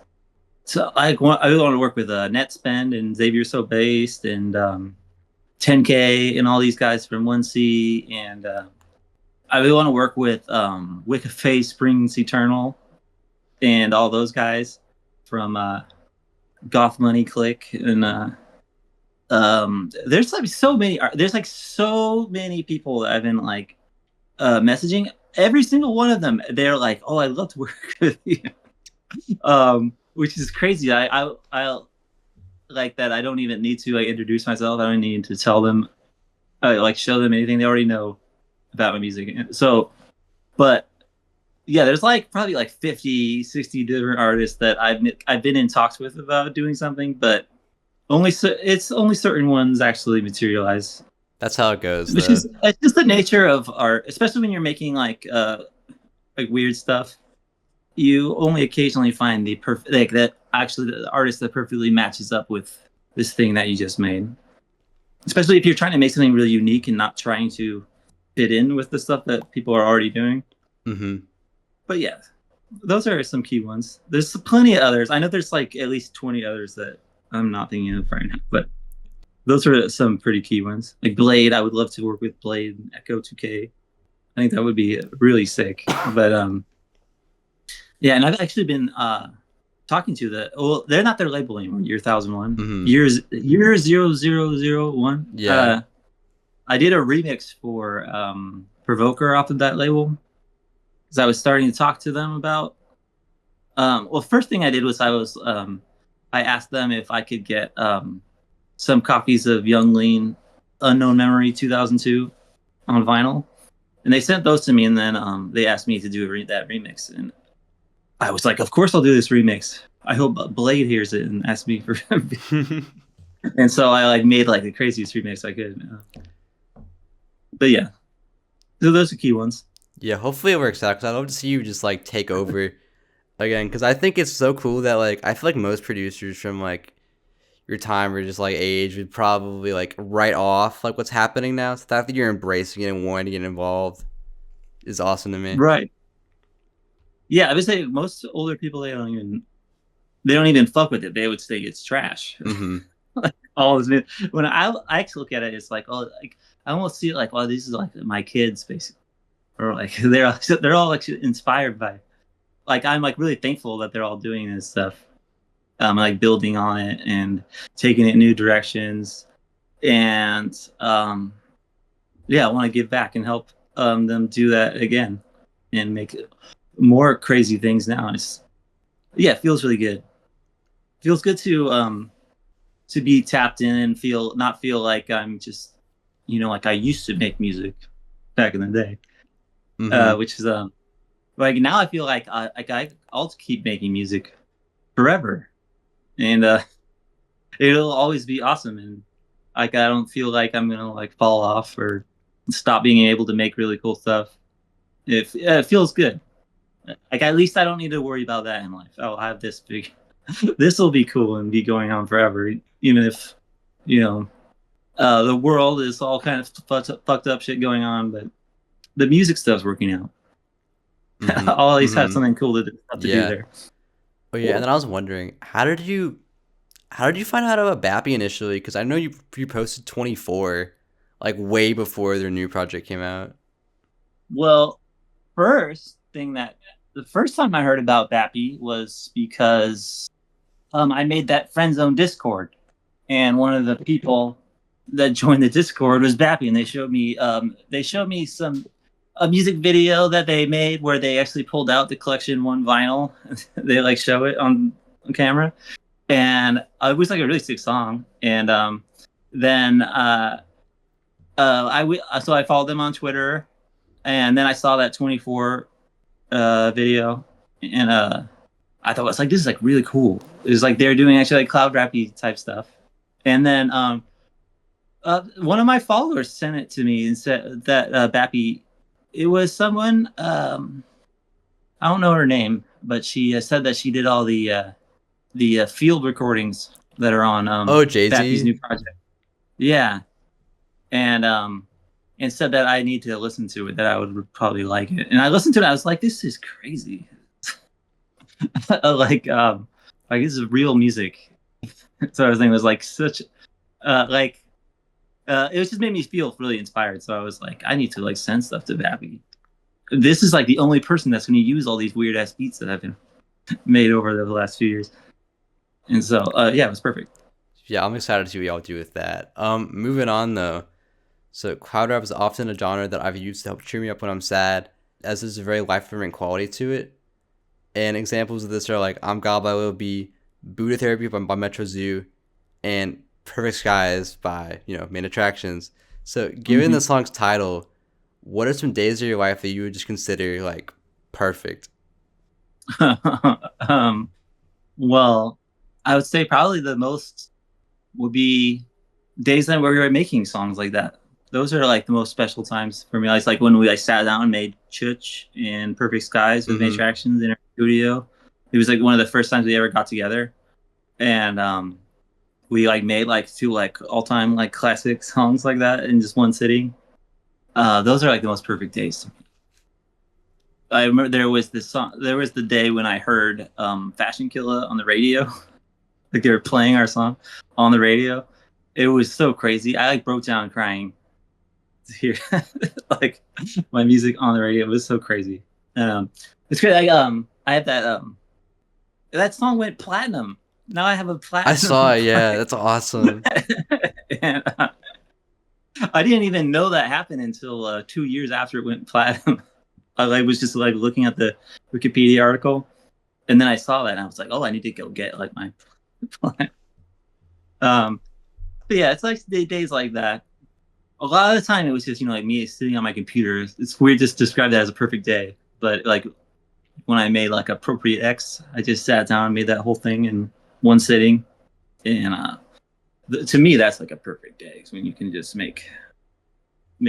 so I really want to work with Netspend and Xavier So Based and 10K and all these guys from 1C and I really want to work with Wicca Face, Springs Eternal, and all those guys from Goth Money Click. And there's like so many. There's like so many people that I've been like messaging. Every single one of them, they're like, "Oh, I'd love to work with you," which is crazy. I like that. I don't even need to like introduce myself. I don't need to tell them, like show them anything. They already know about my music. So, but yeah, there's like probably like 50, 60 different artists that I've been in talks with about doing something, but it's only certain ones actually materialize. That's how it goes, Which though. is it's just the nature of art, especially when you're making like weird stuff. You only occasionally find the perfect like that actually the artist that perfectly matches up with this thing that you just made. Especially if you're trying to make something really unique and not trying to fit in with the stuff that people are already doing. Mm-hmm. But yeah, those are some key ones. There's plenty of others. I know there's like at least 20 others that I'm not thinking of right now, but those are some pretty key ones. Like Blade, I would love to work with Blade and Echo 2K. I think that would be really sick. But yeah, and I've actually been talking to they're not their label anymore, Year 1001. Mm-hmm. Year 0001. Yeah. I did a remix for Provoker off of that label because I was starting to talk to them about well, first thing I did was I asked them if I could get some copies of Young Lean Unknown Memory 2002 on vinyl, and they sent those to me, and then they asked me to do that remix, and I was like, of course I'll do this remix. I hope Blade hears it and asks me for, and so I like made like the craziest remix I could. But yeah, so those are key ones. Yeah, hopefully it works out because I'd love to see you just like take over again because I think it's so cool that like I feel like most producers from like your time or just like age would probably like write off like what's happening now. So the fact that you're embracing it and wanting to get involved is awesome to me. Right. Yeah, I would say most older people they don't even fuck with it. They would say it's trash. Mm-hmm. Like, all this new. When I actually look at it, it's like oh, like I almost see it like oh, these are like my kids basically, or like they're all like inspired by. Like I'm like really thankful that they're all doing this stuff, like building on it and taking it new directions, and yeah, I want to give back and help them do that again and make more crazy things now. It's yeah, it feels really good. feels good to be tapped in and not feel like I'm just, like I used to make music back in the day, Mm-hmm. which is like now I feel like I'll keep making music forever, and it'll always be awesome, and like I don't feel like I'm gonna like fall off or stop being able to make really cool stuff. It feels good. Like at least I don't need to worry about that in life. I'll have this big, this will be cool and be going on forever, even if you know the world is all kind of fucked up shit going on, but the music stuff's working out. Mm-hmm. I'll always have Mm-hmm. something cool to do Yeah. there. Oh yeah, and then I was wondering, how did you find out about Bappy initially? Because I know you posted 24, like way before their new project came out. Well, first thing that the first time I heard about Bappy was because I made that Friendzone Discord, and one of the people that joined the Discord was Bappy, and they showed me some a music video that they made where they actually pulled out the collection one vinyl. They like show it on camera, and it was like a really sick song. And then so I followed them on Twitter, and then I saw that 24 video, and I thought it was like this is like really cool. It was like they're doing actually like cloud rappy type stuff. And then one of my followers sent it to me and said that Bappy, it was someone I don't know her name, but she said that she did all the field recordings that are on Oh, Bappy's Jay-Z? new project. Yeah, and said that I need to listen to it, that I would probably like it. And I listened to it. I was like, this is crazy. Like this is real music. So I was thinking it was like such like it was just made me feel really inspired. So I was like, I need to like send stuff to Bappy. This is like the only person that's going to use all these weird ass beats that have been made over the last few years. And so yeah, it was perfect. Yeah, I'm excited to see what y'all do with that. Moving on though. So cloud rap is often a genre that I've used to help cheer me up when I'm sad, as there's a very life-affirming quality to it. And examples of this are like "I'm God" by Lil B, "Buddha Therapy" by Metro Zoo, and "Perfect Skies" by Main Attractions. So, given the Mm-hmm. song's title, what are some days of your life that you would just consider like perfect? um, well, I would say probably the most would be days that where we were making songs like that. Those are like the most special times for me. It's like when we like sat down and made Church and Perfect Skies with Mm-hmm. Major Actions in our studio. It was like one of the first times we ever got together, and we like made like two like all time like classic songs like that in just one sitting. Those are like the most perfect days. I remember there was this song. There was the day when I heard Fashion Killer on the radio. Like they were playing our song on the radio. It was so crazy. I like broke down crying to hear like my music on the radio. It was so crazy. It's great. I have that song went platinum. Now I have a I saw platinum it. Yeah, plaque. that's awesome. And I didn't even know that happened until 2 years after it went platinum. I like, was just like looking at the Wikipedia article, and then I saw that and I was like, oh, I need to go get like my plaque. Um, but yeah, it's like days like that. A lot of the time, it was just like me sitting on my computer. It's weird just to describe that as a perfect day, but like when I made like Appropriate X, I just sat down and made that whole thing in one sitting, and to me, that's like a perfect day when you can just make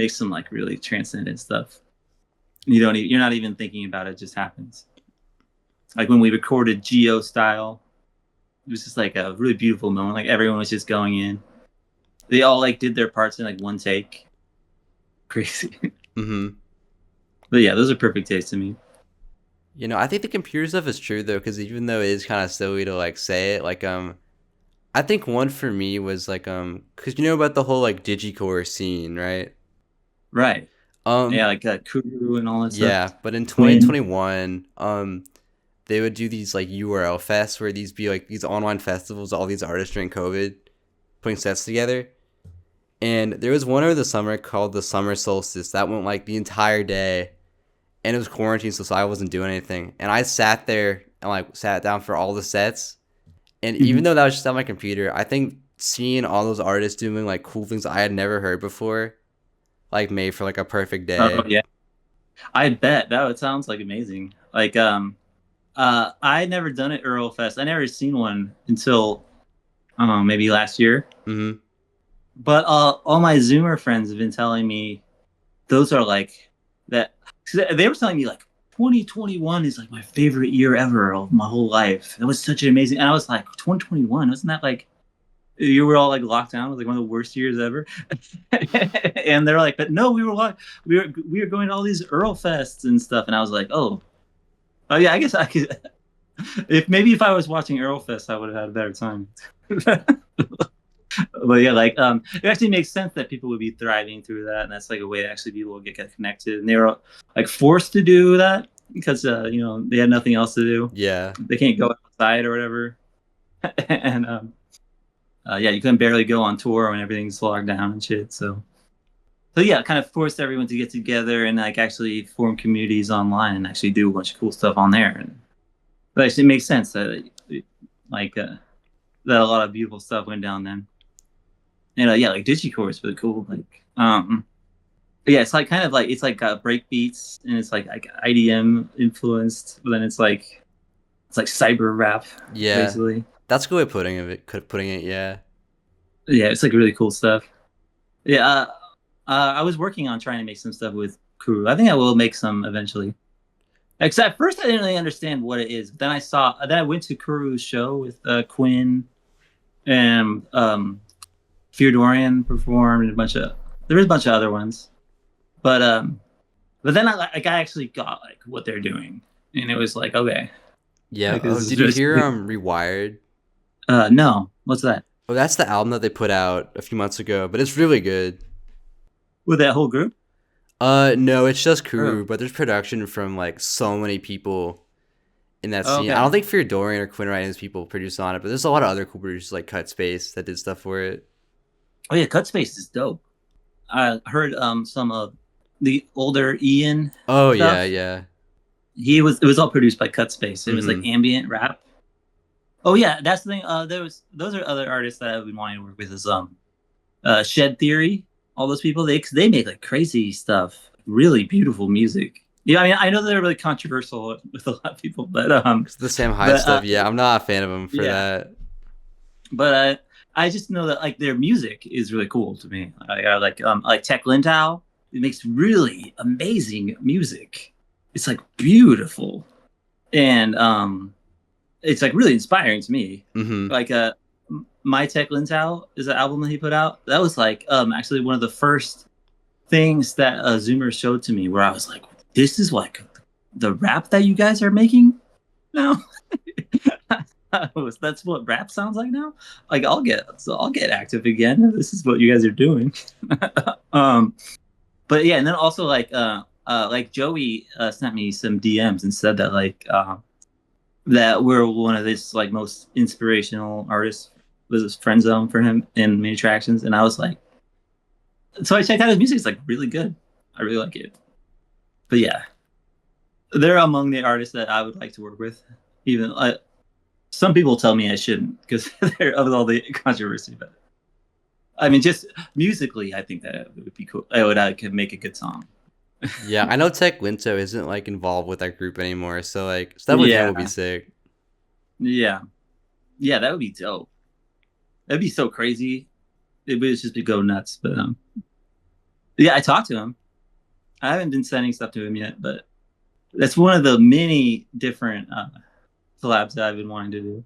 some like really transcendent stuff. You're not even thinking about it; it just happens. Like when we recorded Geo Style, it was just like a really beautiful moment. Like everyone was just going in. They all like did their parts in like one take. Crazy. Mm-hmm. But yeah, those are perfect days to me. I think the computer stuff is true though, because even though it is kind of silly to like say it, like I think one for me was like because you know about the whole like digicore scene, right? Right. Yeah, Um, like Kuru and all that stuff. yeah, but in Twin. 2021, they would do these like URL fests where these be like these online festivals, all these artists during COVID putting sets together. And there was one over the summer called the Summer Solstice that went like the entire day, and it was quarantine, so I wasn't doing anything. And I sat there and like sat down for all the sets, And even Mhm. though that was just on my computer, I think seeing all those artists doing like cool things I had never heard before, like made for like a perfect Oh day. yeah, I bet that would sounds like amazing. Like I never done it Earl Fest. I never seen one until maybe last year. Hmm. But all my Zoomer friends have been telling me those are like that. They were telling me like 2021 is like my favorite year ever of my whole life. It was such an amazing. And I was like 2021, wasn't that like you were all like locked down? It was like one of the worst years ever. And they're like, but no, we were locked. We were going to all these Earl Fests and stuff. And I was like, oh yeah, I guess I could. If I was watching Earl Fest, I would have had a better time. But yeah, like it actually makes sense that people would be thriving through that, and that's like a way to actually be able to get connected. And they were like forced to do that because they had nothing else to do. Yeah. They can't go outside or whatever, and yeah, you couldn't barely go on tour when everything's locked down and shit. So yeah, it kind of forced everyone to get together and like actually form communities online and actually do a bunch of cool stuff on there. And but actually, it makes sense that like that a lot of beautiful stuff went down then. And yeah, like Digicore is really cool. Like yeah, it's like kind of like it's like break beats and it's like IDM influenced, but then it's like cyber rap Yeah. basically. That's a good way of putting it, yeah. Yeah, it's like really cool stuff. Yeah, I was working on trying to make some stuff with Kuru. I think I will make some eventually. Except at first I didn't really understand what it is. But then I went to Kuru's show with Quinn and Fear Dorian performed and there was a bunch of other ones. But then I actually got like what they're doing, and it was like okay, Yeah. like this Oh, is did you just hear Rewired? no, what's that? Oh, that's the album that they put out a few months ago, but it's really good. With that whole group? No, it's just Oh, Kuru, but there's production from like so many people in that oh scene. I okay. don't think Fear Dorian or Quinn Wright and his people produced on it, but there's a lot of other cool producers like Cut Space that did stuff for it. Oh yeah, Cut Space is dope. I heard some of the older Ian Oh yeah, stuff. yeah. It was all produced by Cut Space. It was like Mm-hmm. ambient rap. Oh yeah, that's the thing. Those are other artists that I've been wanting to work with. Is Shed Theory. All those people they make like crazy stuff, really beautiful music. Yeah, I mean I know they're really controversial with a lot of people, Cause the Sam Hyde but stuff, yeah, I'm not a fan of him for yeah, that. but I just know that like their music is really cool to me. I like Tech Lintau. It makes really amazing music. It's like beautiful and it's like really inspiring to me. Mm-hmm. Like My Tech Lintau is an album that he put out. That was like actually one of the first things that Zoomer showed to me where I was like, this is like the rap that you guys are making now. That's what rap sounds like now. Like I'll get active again. This is what you guys are doing. um, but yeah, and then also like Joey sent me some DMs and said that that we're one of his like most inspirational artists was his Friendzone for him in many attractions, and I was like, so I checked out his music. It's like really good. I really like it. But yeah, they're among the artists that I would like to work with. Even some people tell me I shouldn't because they're of all the controversy. But I mean, just musically, I think that it would be cool. I could make a good song. Yeah, I know Tech Linto isn't like involved with that group anymore, so like stuff with him would be Yeah, sick. yeah, yeah. That would be dope. That'd be so crazy. It would just be go nuts. But yeah, I talked to him. I haven't been sending stuff to him yet, but that's one of the many different collabs that I've been wanting to do.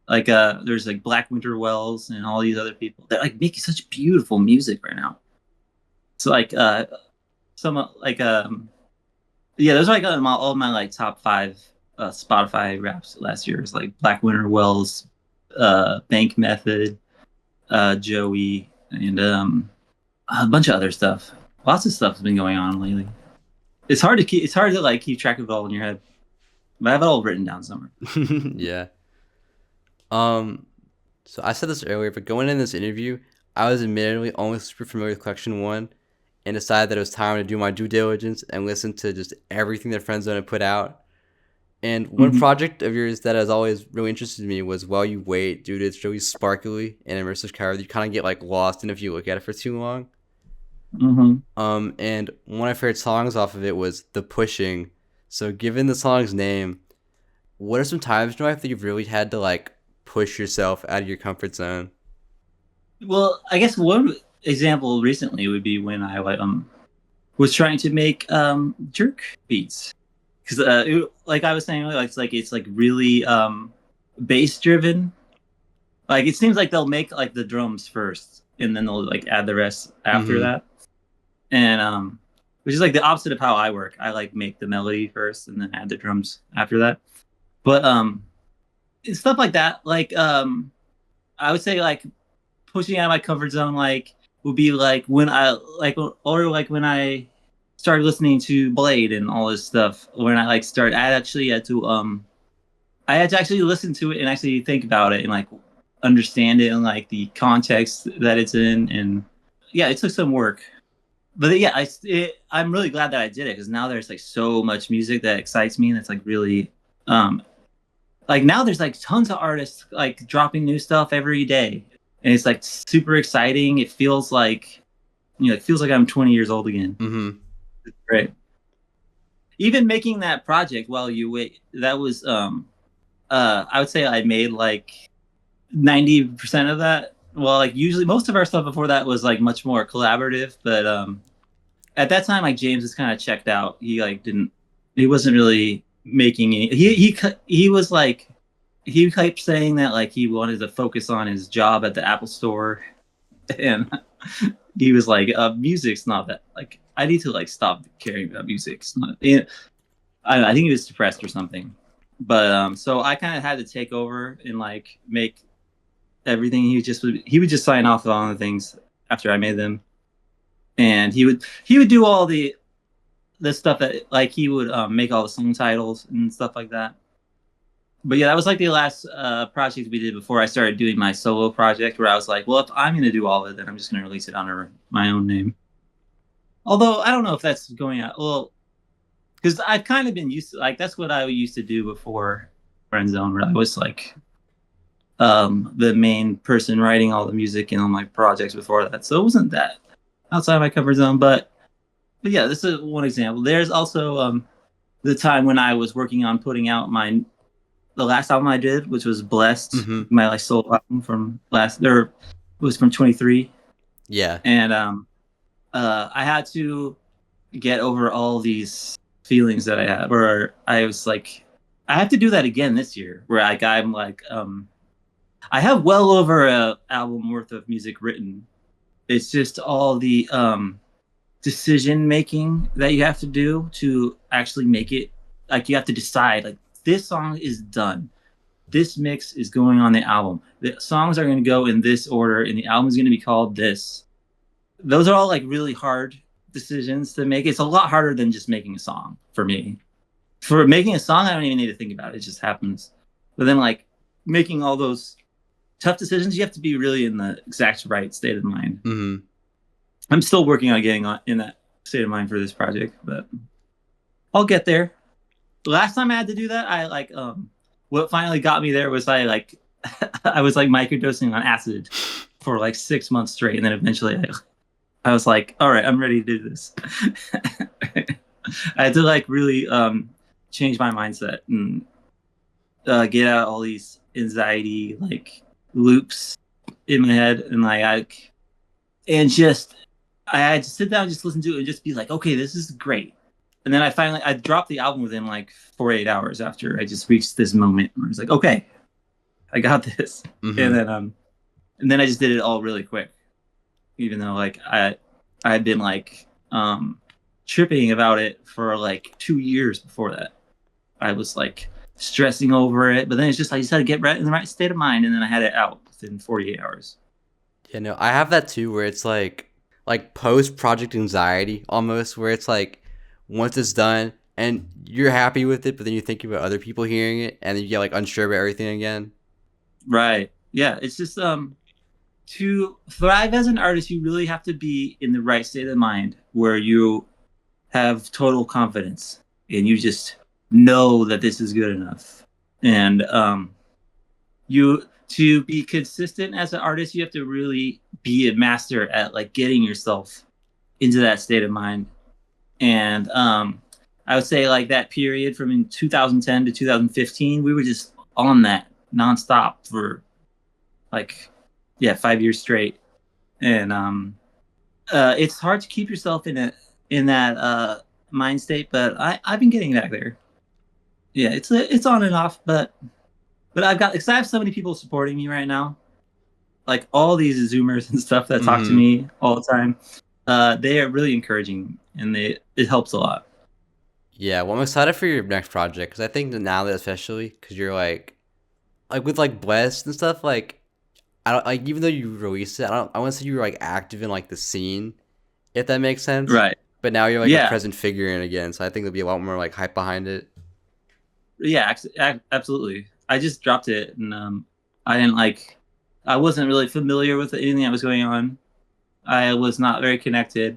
Like there's like Black Winter Wells and all these other people. They're like making such beautiful music right now. So like some like yeah, those are like all my like top five Spotify raps last year. It's like Black Winter Wells, Bank Method, Joey, and a bunch of other stuff. Lots of stuff has been going on lately. It's hard to like keep track of it all in your head. But I have it all written down somewhere. Yeah. Um, so I said this earlier, but going in this interview, I was admittedly only super familiar with Collection One, and decided that it was time to do my due diligence and listen to just everything that Friendzone had put out. And one Hmm. project of yours that has always really interested me was While You Wait, due to its really sparkly and immersive cover. You kind of get like lost in if you look at it for too long. Hmm. And one of my favorite songs off of it was The Pushing. So, given the song's name, what are some times in your life that you've really had to like push yourself out of your comfort zone? Well, I guess one example recently would be when I was trying to make jerk beats because like I was saying, like it's like really bass driven. Like it seems like they'll make like the drums first, and then they'll like add the rest after Mm-hmm. that. And which is like the opposite of how I work. I like make the melody first and then add the drums after that. But stuff like that, like I would say like pushing out of my comfort zone, like would be like when I like or like when I started listening to Blade and all this stuff. When I like started, I had to actually listen to it and actually think about it and like understand it and like the context that it's in. And yeah, it took some work. But yeah, I'm really glad that I did it because now there's like so much music that excites me and it's like really um like now there's like tons of artists like dropping new stuff every day, and it's like super exciting. It feels like it feels like I'm 20 years old again. Mm-hmm. Right. Even making that project while you wait, that was I would say I made like 90% of that. Well, like usually most of our stuff before that was like much more collaborative, but at that time like James was kind of checked out. He like didn't he wasn't really making any he was like he kept saying that like he wanted to focus on his job at the Apple store, and he was like music's not that like I need to like stop caring about music. It's not, I think he was depressed or something. But so I kind of had to take over and like make everything. He would just sign off on the things after I made them, and he would do all the stuff that like he would make all the song titles and stuff like that. But yeah, that was like the last project we did before I started doing my solo project, where I was like, well, if I'm going to do all of it, then I'm just going to release it under my own name. Although I don't know if that's going out well, because I've kind of been used to like that's what I used to do before Friendzone, where I was like the main person writing all the music in all my projects before that. So it wasn't that outside my comfort zone, but yeah, this is one example. There's also the time when I was working on putting out the last album I did, which was Blessed, Mm-hmm. my like solo album from last there was from 23, Yeah. and I had to get over all these feelings that I had, where I was like, I have to do that again this year, where I'm like, I have well over a album worth of music written. It's just all the decision making that you have to do to actually make it. Like you have to decide, like this song is done, this mix is going on the album. The songs are going to go in this order, and the album is going to be called this. Those are all like really hard decisions to make. It's a lot harder than just making a song for me. For making a song, I don't even need to think about it; it just happens. But then, like making all those tough decisions, you have to be really in the exact right state of mind. Mm-hmm. I'm still working on getting in that state of mind for this project, but I'll get there. Last time I had to do that, I like what finally got me there was I like I was like microdosing on acid for like 6 months straight, and then eventually I was like, all right, I'm ready to do this. I had to like really change my mindset and get out all these anxiety like loops in my head, and like and just I had to sit down and just listen to it and just be like, okay, this is great. And then I dropped the album within like 48 hours after I just reached this moment where I was like, okay, I got this. Mm-hmm. And then I just did it all really quick, even though like I had been like tripping about it for like 2 years before that. I was like stressing over it, but then it's just I just had to get right in the right state of mind, and then I had it out within 48 hours. Yeah, no, I have that too, where it's like post project anxiety almost, where it's like once it's done and you're happy with it, but then you think about other people hearing it, and then you get like unsure about everything again. Right. Yeah. It's just to thrive as an artist, you really have to be in the right state of mind where you have total confidence and you just know that this is good enough. And you to be consistent as an artist, you have to really be a master at like getting yourself into that state of mind. And I would say like that period from in 2010 to 2015, we were just on that nonstop for like 5 years straight. And it's hard to keep yourself in that mind state, but I've been getting back there. Yeah, it's on and off, but I've got because I have so many people supporting me right now, like all these Zoomers and stuff that talk to Mm-hmm. me all the time. They are really encouraging, and it helps a lot. Yeah, well, I'm excited for your next project because I think that now that especially because you're like with like Blessed and stuff, like I don't like even though you released it, I want to say you were like active in like the scene, if that makes sense. Right. But now you're like a Yeah. present figure in it again, so I think there'll be a lot more like hype behind it. Yeah. Absolutely. I just dropped it, and I didn't like. I wasn't really familiar with anything that was going on. I was not very connected.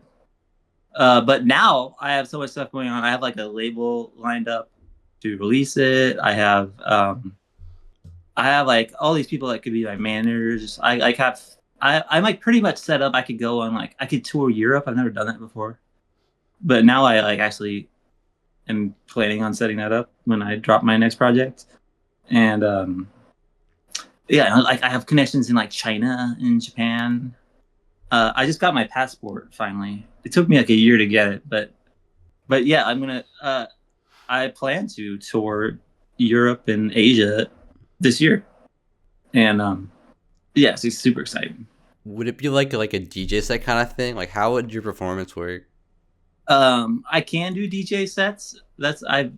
But now I have so much stuff going on. I have like a label lined up to release it. I have like all these people that could be my managers. I like have I'm like pretty much set up. I could go on like I could tour Europe. I've never done that before, but now I like actually am planning on setting that up when I drop my next project. And yeah, like I have connections in like China and Japan. I just got my passport finally. It took me like a year to get it, but yeah, I'm gonna. I plan to tour Europe and Asia this year, and yeah, so it's super exciting. Would it be like a DJ set kind of thing? Like how would your performance work? I can do DJ sets. That's I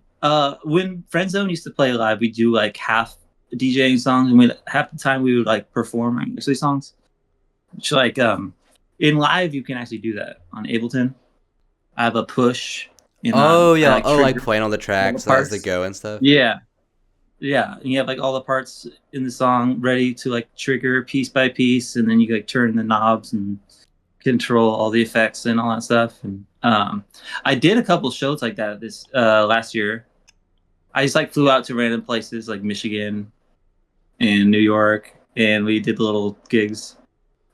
when Friendzone used to play live, we do like half DJing songs, and half the time we would like perform actually songs. Which like in live you can actually do that on Ableton. I have a push in Oh I yeah, like oh like trigger playing on the all the tracks as they parts. go and stuff. Yeah, yeah. And you have like all the parts in the song ready to like trigger piece by piece, and then you like turn the knobs and control all the effects and all that stuff. And I did a couple shows like that this last year. I just like flew out to random places like Michigan and New York, and we did little gigs.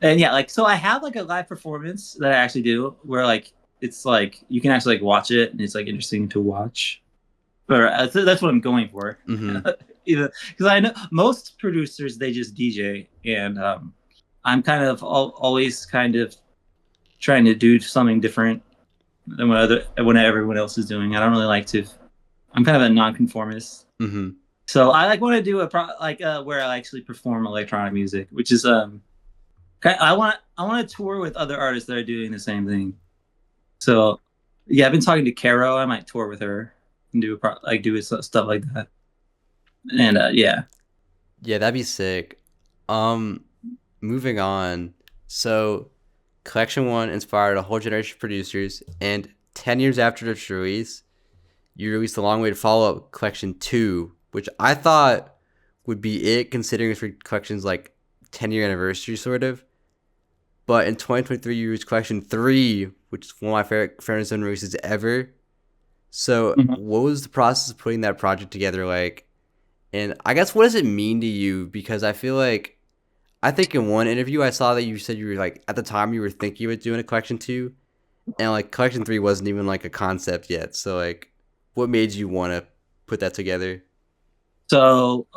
And yeah, like so I have like a live performance that I actually do where like it's like you can actually like watch it and it's like interesting to watch. Or that's what I'm going for. Mm-hmm. Either because I know most producers they just DJ, and I'm kind of always kind of trying to do something different than what everyone else is doing. I don't really like to. I'm kind of a nonconformist, Mm-hmm. so I like want to do where I actually perform electronic music, which is I want to tour with other artists that are doing the same thing. So yeah, I've been talking to Caro. I might tour with her and do stuff like that. And yeah. Yeah, that'd be sick. Um, moving on. So, Collection 1 inspired a whole generation of producers, and 10 years after its release, you released a long way to follow up Collection 2, which I thought would be it considering it's for Collection's like 10-year anniversary, sort of. But in 2023, you released Collection 3, which is one of my favorite Friendzone releases ever. So, Mhm. what was the process of putting that project together like? And I guess what does it mean to you? Because I feel like I think in one interview I saw that you said you were like at the time you were thinking about doing a collection two, and like collection three wasn't even like a concept yet. So like, what made you want to put that together? So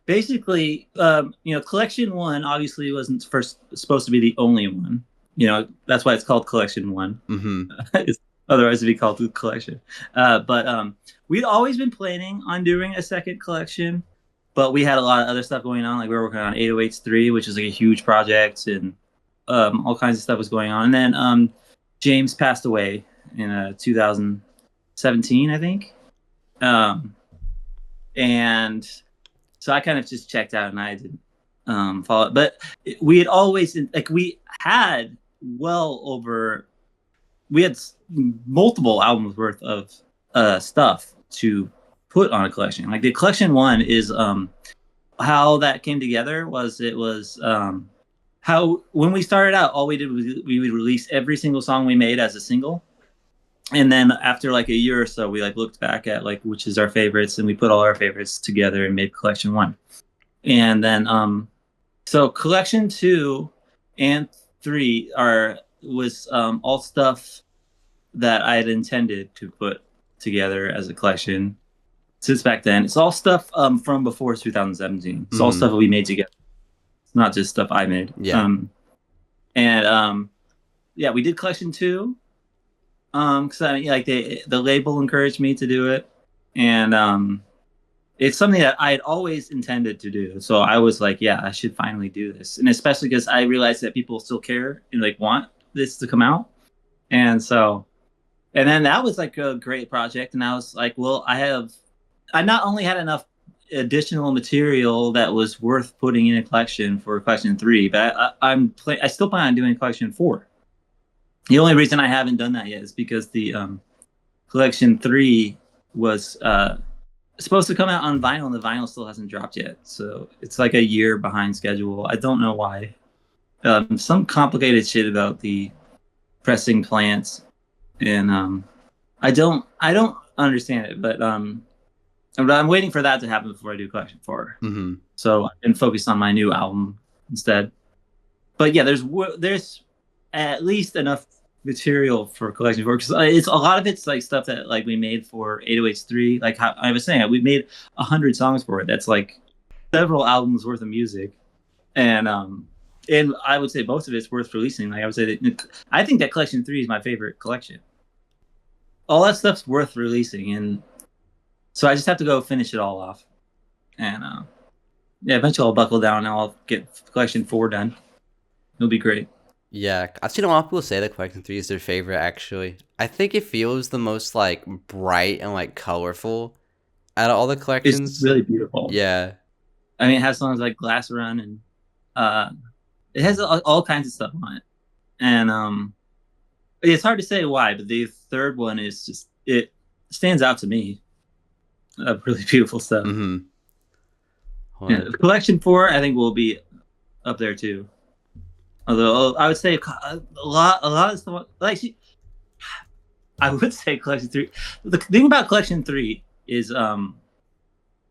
basically, Collection One obviously wasn't first supposed to be the only one. That's why it's called Collection One. Mm-hmm. Otherwise, it'd be called the Collection. But we'd always been planning on doing a second collection, but we had a lot of other stuff going on. Like we were working on 808s 3, which is like a huge project, and all kinds of stuff was going on. And then James passed away in 2017, I think. Um, and so I kind of just checked out and I didn't follow it. But we had always like we had multiple albums worth of stuff to put on a collection. Like the collection one is how that came together was it was how when we started out all we did was we would release every single song we made as a single, And then after like a year or so, we like looked back at like which is our favorites, and we put all our favorites together and made collection one. And then so collection two and three are was all stuff that I had intended to put together as a collection since back then. It's all stuff from before 2017. It's all stuff that we made together. It's not just stuff I made. Yeah. And yeah, we did collection two. Because I like the label encouraged me to do it, and it's something that I had always intended to do. So I was like, yeah, I should finally do this, and especially because I realized that people still care and like want this to come out, and so, and then that was like a great project, and I was like, well, I not only had enough additional material that was worth putting in a collection for collection three, but I still plan on doing collection four. The only reason I haven't done that yet is because the collection three was supposed to come out on vinyl, and the vinyl still hasn't dropped yet. So it's like a year behind schedule. I don't know why. Some complicated shit about the pressing plants, and I don't understand it. But I'm waiting for that to happen before I do collection 4. So I can focus on my new album instead. But yeah, there's at least enough material for collection 4 because it's a lot of it's like stuff that like we made for 808's 3. Like how I was saying, we made 100 songs for it. That's like several albums worth of music, and I would say most of it's worth releasing. Like I would say that I think that collection 3 is my favorite collection. All that stuff's worth releasing, and so I just have to go finish it all off, and yeah, eventually I'll buckle down and I'll get collection 4 done. It'll be great. Yeah, I've seen a lot of people say that collection 3 is their favorite. Actually, I think it feels the most like bright and like colorful out of all the collections. It's really beautiful. Yeah, I mean, it has songs like Glass Run, and it has all kinds of stuff on it, and it's hard to say why, but the third one is just it stands out to me. Really beautiful stuff. Yeah, collection 4, I think, will be up there too. Although I would say a lot of stuff like I would say collection 3. The thing about collection 3 is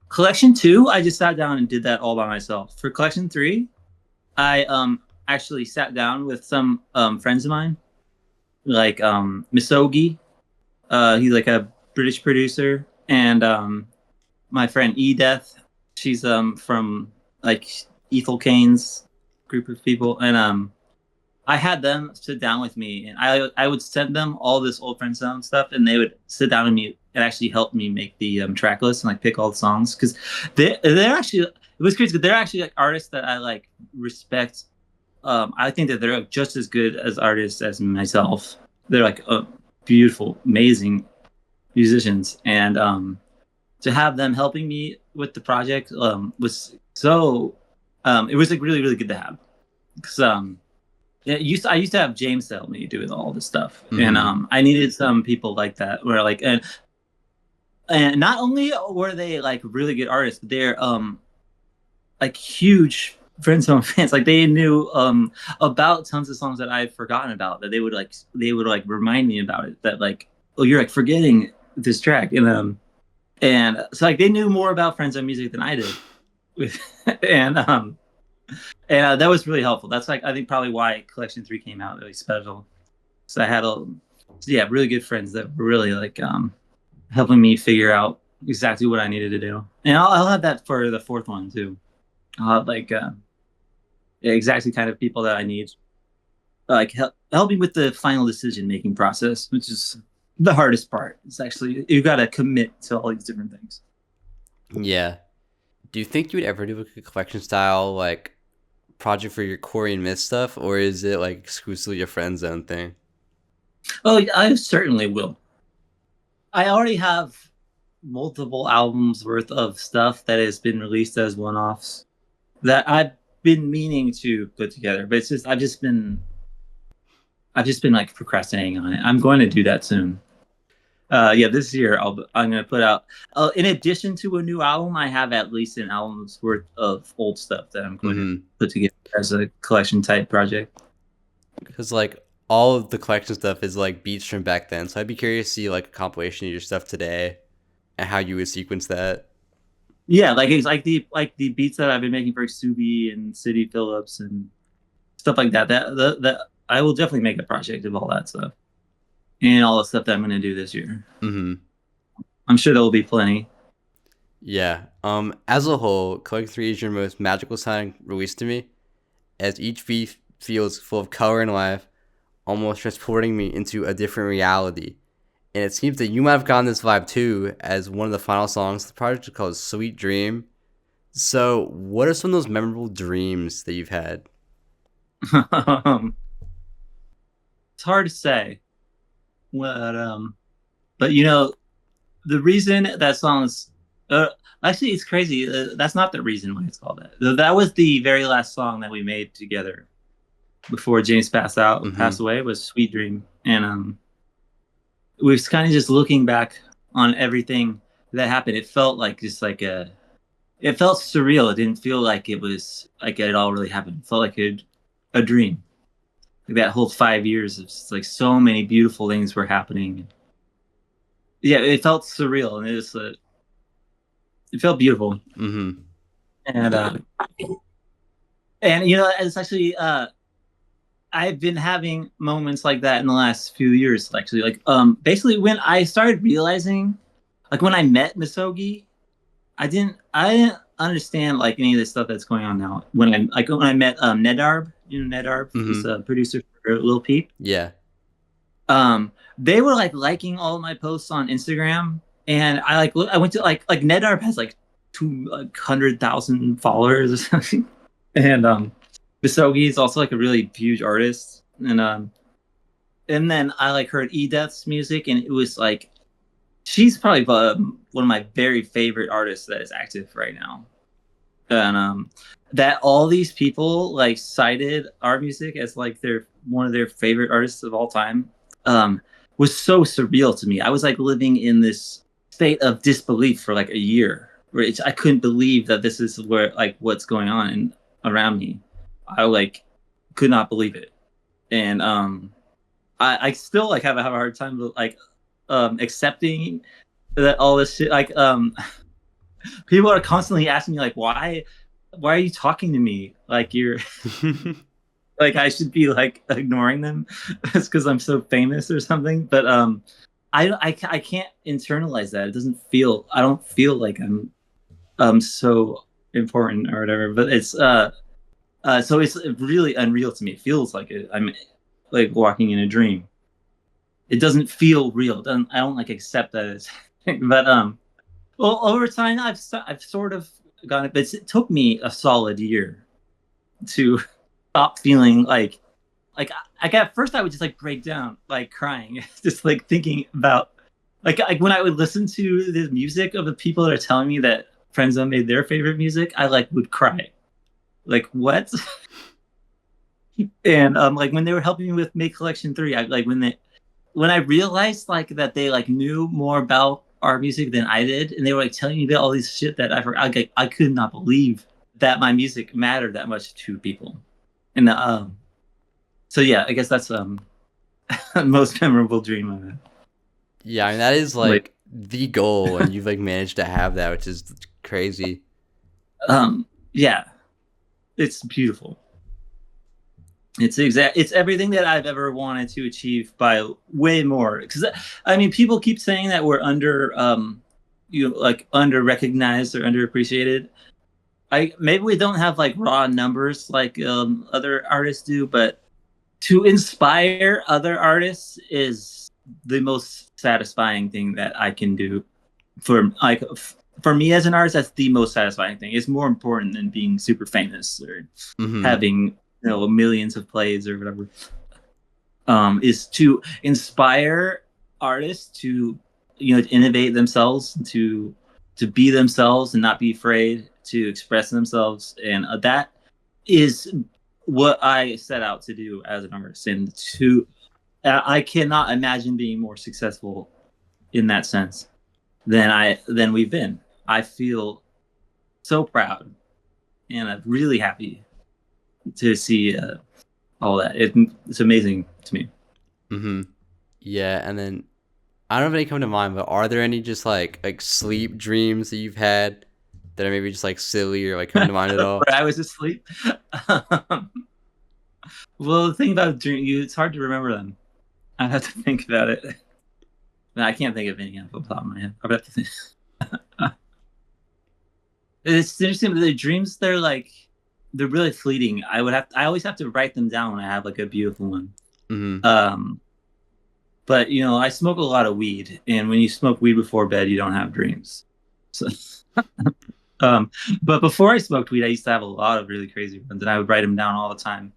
collection 2. I just sat down and did that all by myself. For collection 3, I actually sat down with some friends of mine, like Misogi. He's like a British producer, and my friend Edeth. She's from like Ethel Kane's group of people, and I had them sit down with me, and I would send them all this old Friendzone stuff, and they would sit down with me and actually help me make the track list and like pick all the songs because they're actually, it was crazy because they're actually like artists that I like respect. I think that they're just as good as artists as myself. They're like beautiful, amazing musicians, and to have them helping me with the project was so it was like really good to have because I used to have James help me do all this stuff, and I needed some people like that where like and not only were they like really good artists, but they're like huge Friendzone fans. Like they knew about tons of songs that I'd forgotten about that they would like remind me about it. That like, oh, you're like forgetting this track, and so like they knew more about Friendzone music than I did, and that was really helpful. That's like I think probably why collection 3 came out really special. So I had really good friends that were really like helping me figure out exactly what I needed to do, and I'll have that for the 4th one too. I'll have like exactly kind of people that I need, like help me with the final decision making process, which is the hardest part. It's actually you got to commit to all these different things. Yeah. Do you think you would ever do a collection style like project for your Chlorine Mist stuff, or is it like exclusively your Friendzone thing? Oh, I certainly will. I already have multiple albums worth of stuff that has been released as one-offs that I've been meaning to put together, but it's just I've just been like procrastinating on it. I'm going to do that soon. Yeah, this year I'm going to put out. In addition to a new album, I have at least an album's worth of old stuff that I'm going to put together as a collection type project. Because like all of the collection stuff is like beats from back then. So I'd be curious to see like a compilation of your stuff today and how you would sequence that. Yeah, like it's like the beats that I've been making for Subi and City Phillips and stuff like that. That I will definitely make a project of all that stuff and all the stuff that I'm going to do this year. Mm-hmm. I'm sure there will be plenty. Yeah. As a whole, Collect 3 is your most magical sounding release to me, as each beat feels full of color and life, almost transporting me into a different reality. And it seems that you might have gotten this vibe too, as one of the final songs of the project is called Sweet Dream. So, what are some of those memorable dreams that you've had? It's hard to say, but you know, the reason that song's actually it's crazy. That's not the reason why it's called that. That was the very last song that we made together before James Mm-hmm. passed away was Sweet Dream, and we was kind of just looking back on everything that happened. It felt like just like a it felt surreal. It didn't feel like it was like it all really happened. It felt like a dream. Like that whole 5 years of just like so many beautiful things were happening. Yeah, it felt surreal and it felt beautiful. Mm-hmm. And and you know, it's actually I've been having moments like that in the last few years. Actually, like basically when I started realizing, like when I met Misogi, I didn't understand like any of the stuff that's going on now. When I met Nedarb, you know Nedarb is Mm-hmm. a producer for Lil Peep. Yeah. They were like liking all of my posts on Instagram, and I went to like Nedarb has like 200,000 followers or something, and Misogi is also like a really huge artist, and then I like heard Edeth's music, and it was like she's probably one of my very favorite artists that is active right now, and that all these people like cited our music as like their one of their favorite artists of all time, um, was so surreal to me. I was like living in this state of disbelief for like a year, where I couldn't believe that this is where like what's going on around me. I like could not believe it, and I still like have a hard time like accepting that all this shit like people are constantly asking me like why are you talking to me like you're like I should be like ignoring them it's because I'm so famous or something, but I can't internalize that. It doesn't feel I don't feel like I'm so important or whatever, but it's so it's really unreal to me. It feels like I'm like walking in a dream. It doesn't feel real. I don't like accept that it's but well, over time I've sort of gotten it, but it took me a solid year to stop feeling like at first I would just like break down like crying just like thinking about like when I would listen to the music of the people that are telling me that Friendzone made their favorite music, I like would cry. Like what? And like when they were helping me with Make Collection 3, I like when I realized like that they like knew more about our music than I did, and they were like telling me about all these shit that I forgot. I could not believe that my music mattered that much to people. And so yeah, I guess that's most memorable dream I've had. Yeah, I mean that is Like like the goal, and you've like managed to have that, which is crazy. yeah, it's beautiful. It's everything that I've ever wanted to achieve by way more. Because I mean, people keep saying that we're you know, like under recognized or underappreciated. I maybe we don't have like raw numbers like other artists do, but to inspire other artists is the most satisfying thing that I can do for like for me as an artist. That's the most satisfying thing. It's more important than being super famous or Mm-hmm. having millions of plays or whatever. Is to inspire artists to to innovate themselves, to be themselves and not be afraid to express themselves, and that is what I set out to do as an artist. And to I cannot imagine being more successful in that sense than we've been. I feel so proud and I'm really happy to see all that. It's amazing to me. Mm-hmm. Yeah, and then I don't know if any come to mind, but are there any just like sleep dreams that you've had that are maybe just like silly or like come to mind at all? Where I was asleep. Um, well, the thing about you, it's hard to remember them. I have to think about it. No, I can't think of any off the top of my head. I have to think. It's interesting. The dreams, they're really fleeting. I always have to write them down when I have like a beautiful one. Mm-hmm. Um, but I smoke a lot of weed, and when you smoke weed before bed, you don't have dreams. So, um, but before I smoked weed, I used to have a lot of really crazy ones, and I would write them down all the time.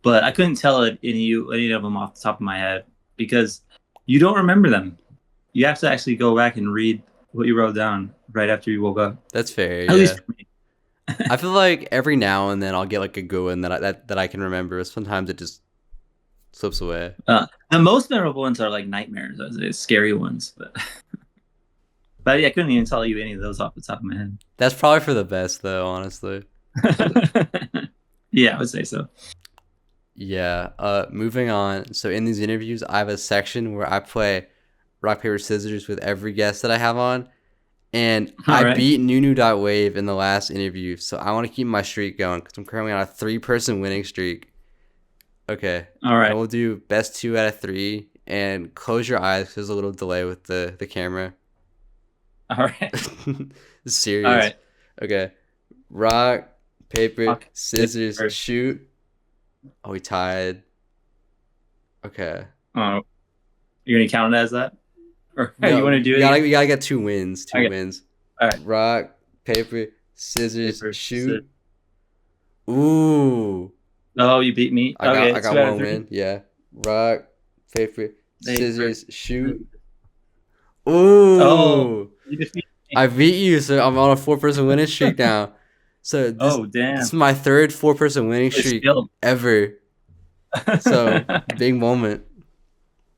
But I couldn't tell any of them off the top of my head because you don't remember them. You have to actually go back and read what you wrote down right after you woke up. That's fair. At Yeah. least for me. I feel like every now and then I'll get like a good one that I can remember. Sometimes it just slips away. The most memorable ones are like nightmares, scary ones. But yeah, I couldn't even tell you any of those off the top of my head. That's probably for the best though, honestly. Yeah, I would say so. Yeah. Moving on. So in these interviews, I have a section where I play rock paper scissors with every guest that I have on, and All I right. beat Nunu.wave in the last interview. So I want to keep my streak going because I'm currently on a 3-person winning streak. Okay. All right. And we'll do best 2 out of 3, and close your eyes 'cause there's a little delay with the camera. All right. Serious. All right. Okay. Rock, paper, Rock, scissors, paper. shoot. Oh, we tied. Okay. Oh, you're gonna count it as that, or No, you want to do it? we gotta get 2 wins. Two Okay. wins. All right. Rock, paper, scissors, Paper, shoot. Ooh. Oh, you beat me. Okay, I got 2 out of one 3. win. Yeah. Rock, paper, scissors, shoot. Ooh. Oh, you defeated me. I beat you, so I'm on a 4-person winning streak now. So Oh, damn. this is my 3rd 4-person winning It's streak still- ever. So big moment.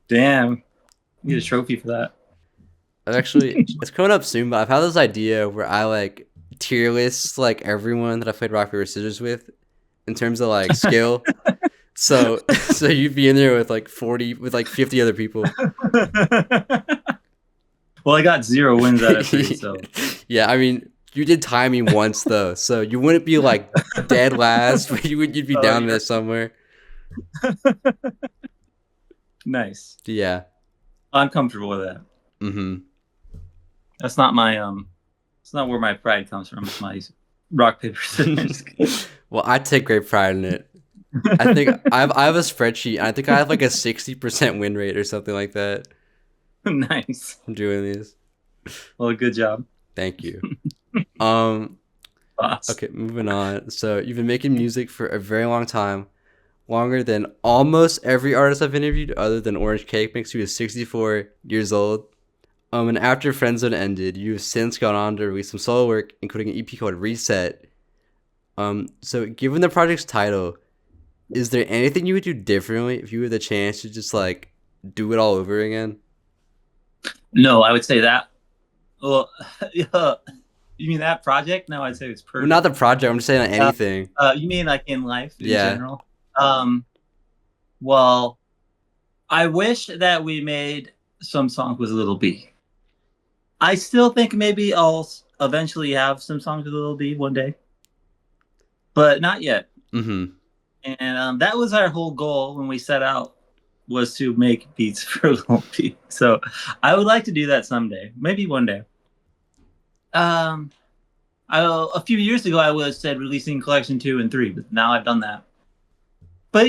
Damn. You get a trophy for that. It's coming up soon, but I've had this idea where I like tier list like everyone that I played rock paper scissors with in terms of like skill. So you'd be in there with like 50 other people. Well, I got 0 wins out of 3, so Yeah, I mean, you did tie me once though, so you wouldn't be like dead last, but you'd be down there somewhere. Nice. Yeah. I'm comfortable with that. Mm-hmm. That's not my it's not where my pride comes from. It's my rock paper scissors. Well, I take great pride in it. I think I have a spreadsheet. And I think I have like a 60% win rate or something like that. Nice. I'm doing these. Well, good job. Thank you. Boss. Okay, moving on. So you've been making music for a very long time, longer than almost every artist I've interviewed, other than Orange Cake Mix, who is 64 years old. And after Friendzone ended, you've since gone on to release some solo work, including an EP called Reset. So given the project's title, is there anything you would do differently if you had the chance to just like do it all over again? No, I would say that. Well, yeah. You mean that project? No, I'd say it's perfect. Well, not the project. I'm just saying like anything. You mean like in life in Yeah. general? Well, I wish that we made some songs with Little B. I still think maybe I'll eventually have some songs with Little B one day, but not yet. Mm-hmm. And that was our whole goal when we set out, was to make beats for Little B. So I would like to do that someday, maybe one day. A few years ago, I would have said releasing collection 2 and 3, but now I've done that. But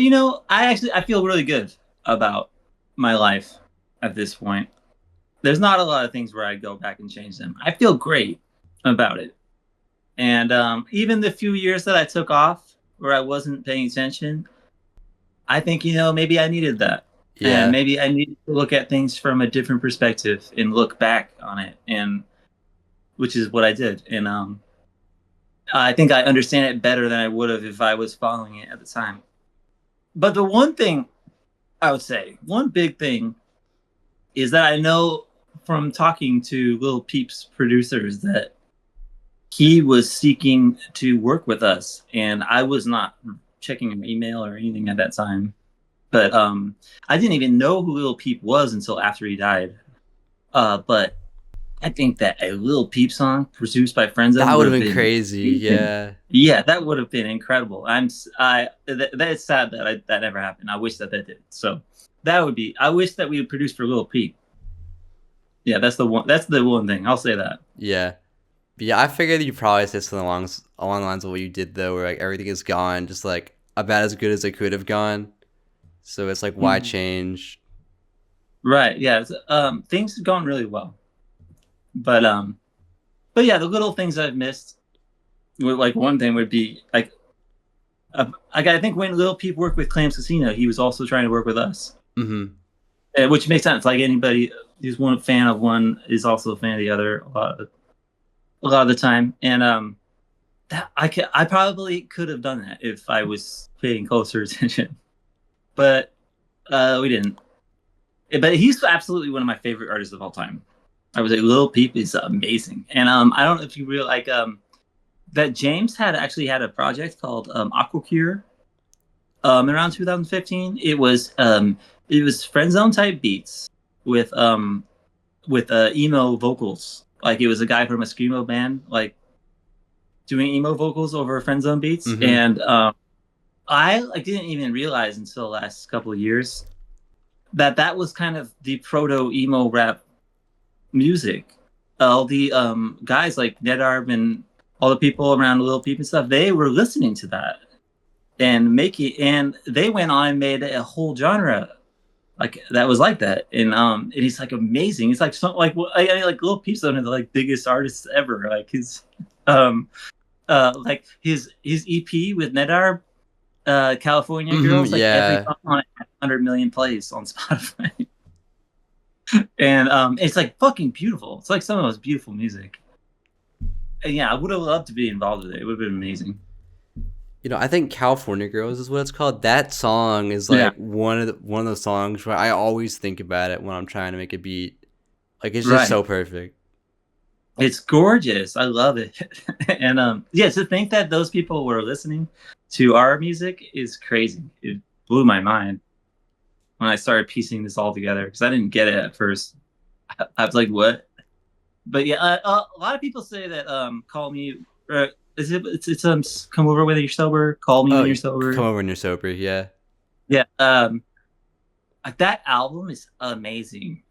I feel really good about my life at this point. There's not a lot of things where I go back and change them. I feel great about it. And even the few years that I took off where I wasn't paying attention, I think, maybe I needed that. Yeah. And maybe I needed to look at things from a different perspective and look back on it, and which is what I did. And I think I understand it better than I would have if I was following it at the time. But the one thing I would say, one big thing, is that I know from talking to Lil Peep's producers that he was seeking to work with us, and I was not checking an email or anything at that time. But I didn't even know who Lil Peep was until after he died. But I think that a Lil Peep song produced by That Friendzone would would have have been been crazy. amazing. Yeah. Yeah, that would have been incredible. That's sad that that never happened. I wish that did. So that would be. I wish that we would produce for Lil Peep. Yeah, that's the one. That's the one thing I'll say that. Yeah. But yeah, I figured you probably said something along the lines of what you did though, where like everything is gone, just like about as good as it could have gone. So it's like, why Mhm. change? Right. Yeah. Things have gone really well, but yeah, the little things I've missed. Like one thing would be I think when Lil Peep worked with Clams Casino, he was also trying to work with us, Mm-hmm. which makes sense. Like anybody who's one fan of one is also a fan of the other a lot of the time. And that I probably could have done that if I was paying closer attention, but we didn't. But he's absolutely one of my favorite artists of all time. I would say Lil Peep is amazing, and I don't know if you real like that James had actually had a project called Aquacure around 2015. It was friend zone type beats with emo vocals. Like it was a guy from a screamo band like doing emo vocals over friend zone beats, Mm-hmm. and I like didn't even realize until the last couple of years that that was kind of the proto emo rap music. All the guys like Nedarb and all the people around Lil Peep and stuff, they were listening to that and and they went on and made a whole genre like that was like that. And he's like amazing. It's like something like like Lil Peep's one of the like biggest artists ever. Like his um like his EP with Nedarb, California Mm-hmm. Girls, like every Yeah. song on it had 100 million plays on Spotify. And it's like fucking beautiful. It's like some of the most beautiful music. And yeah, I would have loved to be involved with it. It would have been amazing. You know, I think California Girls is what it's called. That song is Yeah, like one of those songs where I always think about it when I'm trying to make a beat. Like it's just right. so perfect. It's gorgeous. I love it. And yeah, to think that those people were listening to our music is crazy. It blew my mind when I started piecing this all together because I didn't get it at first. I was like, "What?" But yeah, a lot of people say that "Call Me." Is it's come over when you're sober. Call me when Oh, you're come sober. over when you're sober. Yeah. Yeah, that album is amazing.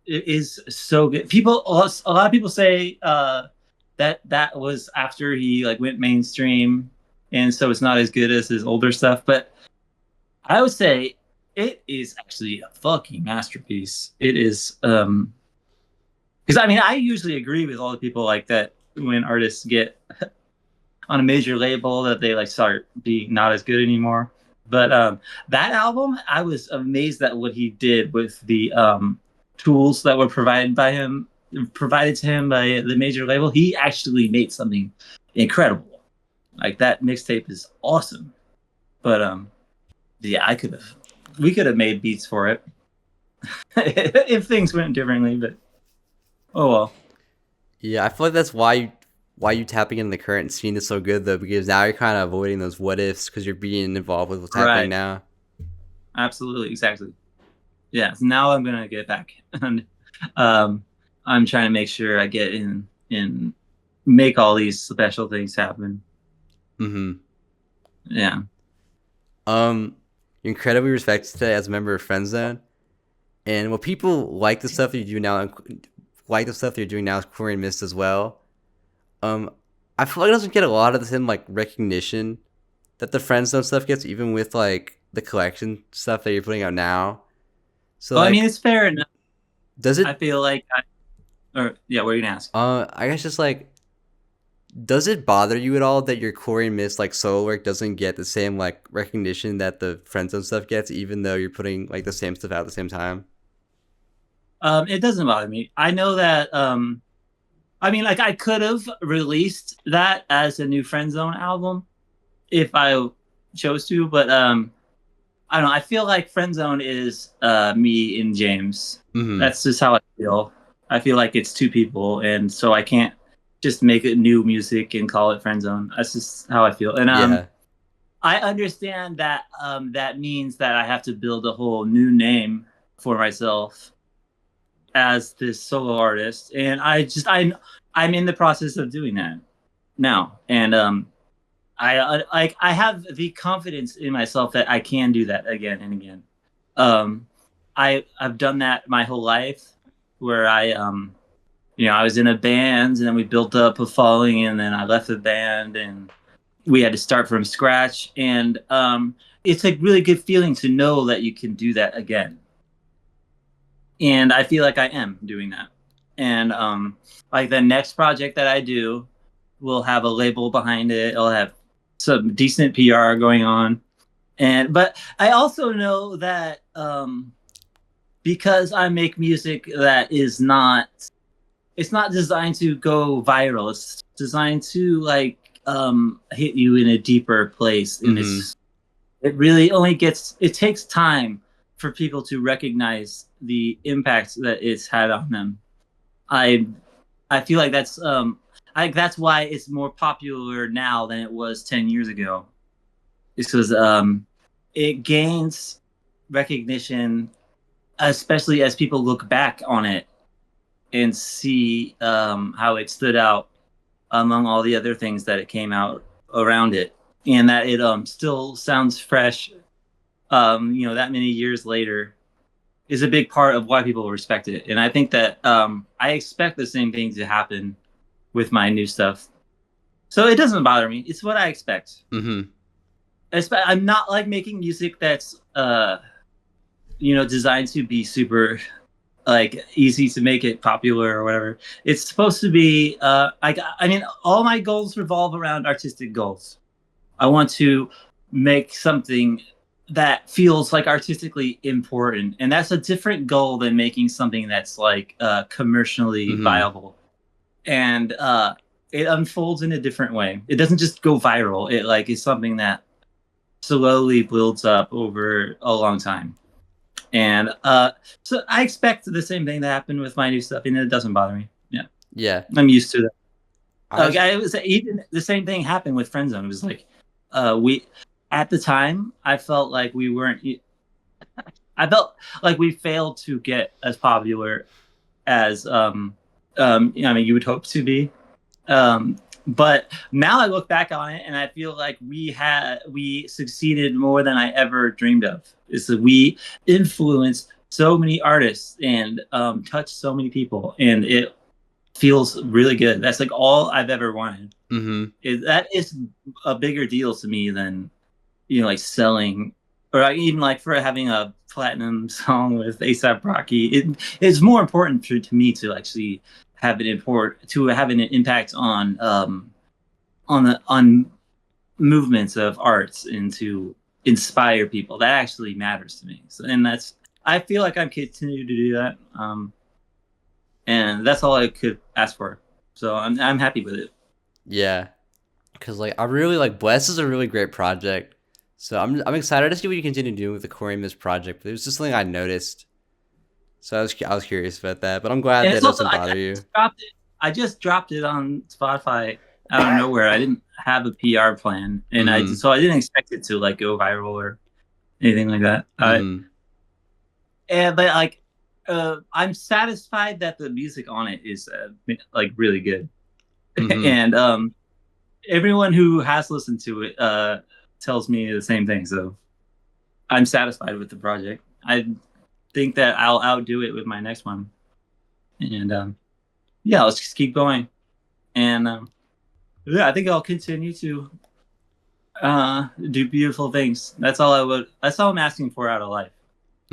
It is so good. A lot of people say that that was after he like went mainstream, and so it's not as good as his older stuff. But I would say it is actually a fucking masterpiece. It is because I mean I usually agree with all the people like that when artists get on a major label that they like start being not as good anymore. But that album, I was amazed at what he did with the tools that were provided to him by the major label. He actually made something incredible. Like that mixtape is awesome. But yeah, we could have made beats for it if things went differently. But oh well. Yeah, I feel like that's why you tapping into the current scene is so good though, because now you're kind of avoiding those what ifs because you're being involved with what's happening Right. now. Absolutely. Exactly. Yeah, so now I'm gonna get back, and um, I'm trying to make sure I get in and make all these special things happen. Mm-hmm. Yeah, You're incredibly respected today as a member of Friendzone, and what people like the stuff that you do now, like the stuff that you're doing now is Chlorine Mist as well. Um, I feel like it doesn't get a lot of the same like recognition that the Friendzone stuff gets, even with like the collection stuff that you're putting out now. So well, I mean like, it's fair enough. does I it? feel like, or yeah, what are you gonna ask? I guess just like, does it bother you at all that your Chlorine Mist like solo work doesn't get the same like recognition that the Friendzone stuff gets, even though you're putting like the same stuff out at the same time? It doesn't bother me. I know that. I mean, like I could have released that as a new Friend Zone album if I chose to, but I don't know. I feel like Friend Zone is me and James. Mm-hmm. That's just how I feel. I feel like it's two people, and so I can't just make it new music and call it Friend Zone. That's just how I feel. And Yeah. I understand that that means that I have to build a whole new name for myself as this solo artist, and I'm in the process of doing that now, and I have the confidence in myself that I can do that again and again. Um, I've done that my whole life, where I was in a band and then we built up a following, and then I left the band and we had to start from scratch, and it's a really good feeling to know that you can do that again, and I feel like I am doing that. And like the next project that I do will have a label behind it. It'll have some decent PR going on. And but I also know that because I make music that is not, it's not designed to go viral. It's designed to like hit you in a deeper place, and Mm-hmm. it really only gets, it takes time for people to recognize the impact that it's had on them. I I feel like that's why it's more popular now than it was 10 years ago. It's because it gains recognition, especially as people look back on it and see how it stood out among all the other things that it came out around it, and that it still sounds fresh. That many years later is a big part of why people respect it, and I think that I expect the same thing to happen with my new stuff. So it doesn't bother me. It's what I expect. Mm-hmm. I'm not like making music that's designed to be super like easy to make it popular or whatever. It's supposed to be I mean, all my goals revolve around artistic goals. I want to make something that feels like artistically important, and that's a different goal than making something that's like commercially Mm-hmm. viable. And it unfolds in a different way. It doesn't just go viral. It like is something that slowly builds up over a long time. And so I expect the same thing to happen with my new stuff, and it doesn't bother me. Yeah, Yeah. I'm used to that. I was. It was even the same thing happened with Friendzone. It was like we at the time I felt like we weren't. I felt like we failed to get as popular as I mean you would hope to be. Um, but now I look back on it and I feel like we succeeded more than I ever dreamed of. Is that we influenced so many artists and touched so many people, and it feels really good. That's like all I've ever wanted. Mm-hmm. That is a bigger deal to me than like selling, or like, even like for having a platinum song with ASAP Rocky. It's more important to me to actually have an impact on movements of arts and to inspire people. That actually matters to me. So, and that's, I feel like I'm continuing to do that. And that's all I could ask for. So I'm happy with it. Yeah. Because like I really like Bless is a really great project. So I'm excited to see what you continue doing with the Chlorine Mist project. But it was just something I noticed. So I was curious about that. But I'm glad And that it's also doesn't bother you. I just dropped it on Spotify out of nowhere. I didn't have a PR plan, and Mm-hmm. I didn't expect it to like go viral or anything like that. Mm-hmm. But like, I'm satisfied that the music on it is like really good, Mm-hmm. and everyone who has listened to it tells me the same thing. So I'm satisfied with the project. I think that I'll outdo it with my next one, and yeah, let's just keep going. And yeah, I think I'll continue to do beautiful things. That's all I would. That's all I'm asking for out of life.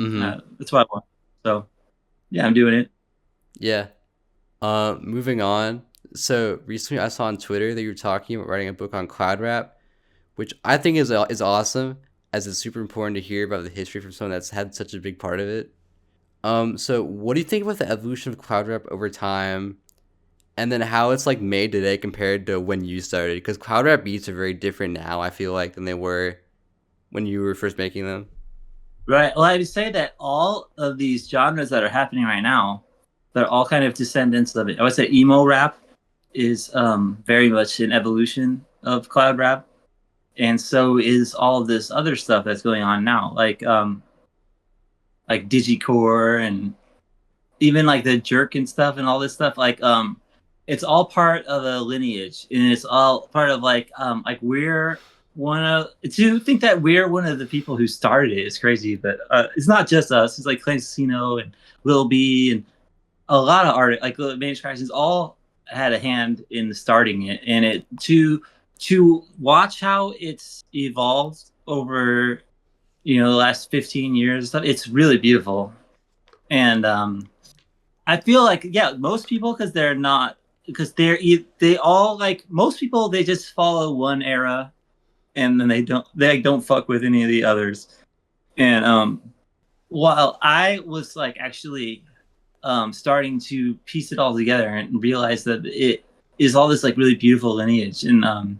Mm-hmm. That's what I want. So yeah, I'm doing it. Yeah. Moving on. So recently, I saw on Twitter that you were talking about writing a book on cloud rap, which I think is awesome, as it's super important to hear about the history from someone that's had such a big part of it. So what do you think about the evolution of cloud rap over time, and then how it's like made today compared to when you started? Because cloud rap beats are very different now. I feel like than they were when you were first making them. Right. Well, I would say that all of these genres that are happening right now, they're all kind of descendants of it. I would say emo rap is very much an evolution of cloud rap. and so is all this other stuff that's going on now, like Digicore and even like the jerk and stuff and all this stuff. It's all part of a lineage, and it's all part of like we're one of to think that we're one of the people who started it is crazy, but it's not just us. It's like Clandestino and Lil B and a lot of art, like the main attractions, all had a hand in starting it, and it to watch how it's evolved over the last 15 years. It's really beautiful, and I feel like most people because they all like most people they just follow one era, and then they don't fuck with any of the others. And while I was like actually starting to piece it all together and realize that it is all this like really beautiful lineage, and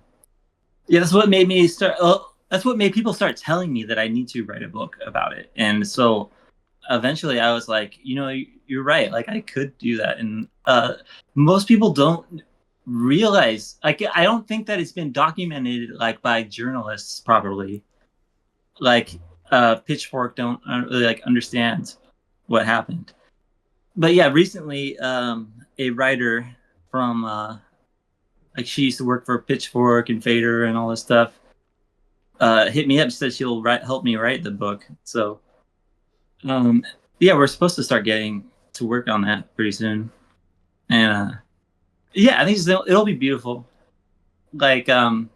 yeah, that's what made me start. That's what made people start telling me that I need to write a book about it, and so eventually I was like, you're right. Like I could do that, and most people don't realize. Like I don't think that it's been documented like by journalists properly. Like Pitchfork don't really like understand what happened. But yeah, recently a writer from like she used to work for Pitchfork and Fader and all this stuff hit me up, said she'll help me write the book. So um, yeah, we're supposed to start getting to work on that pretty soon, and yeah, I think it'll be beautiful. Like and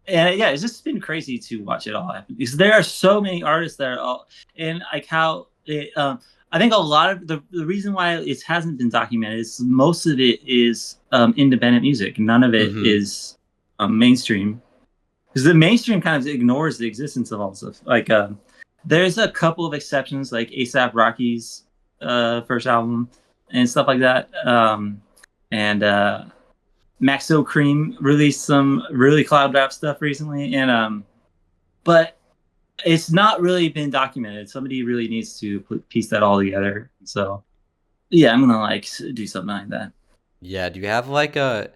yeah, it's just been crazy to watch it all happen because there are so many artists that are all and like how it, I think a lot of the reason why it hasn't been documented is most of it is independent music. None of it Mm-hmm. is mainstream because the mainstream kind of ignores the existence of all stuff. Like there's a couple of exceptions, like ASAP Rocky's first album and stuff like that, and Maxo Cream released some really cloud rap stuff recently, and but it's not really been documented. Somebody really needs to piece that all together. So yeah, I'm gonna like do something like that. Yeah. Do you have like a?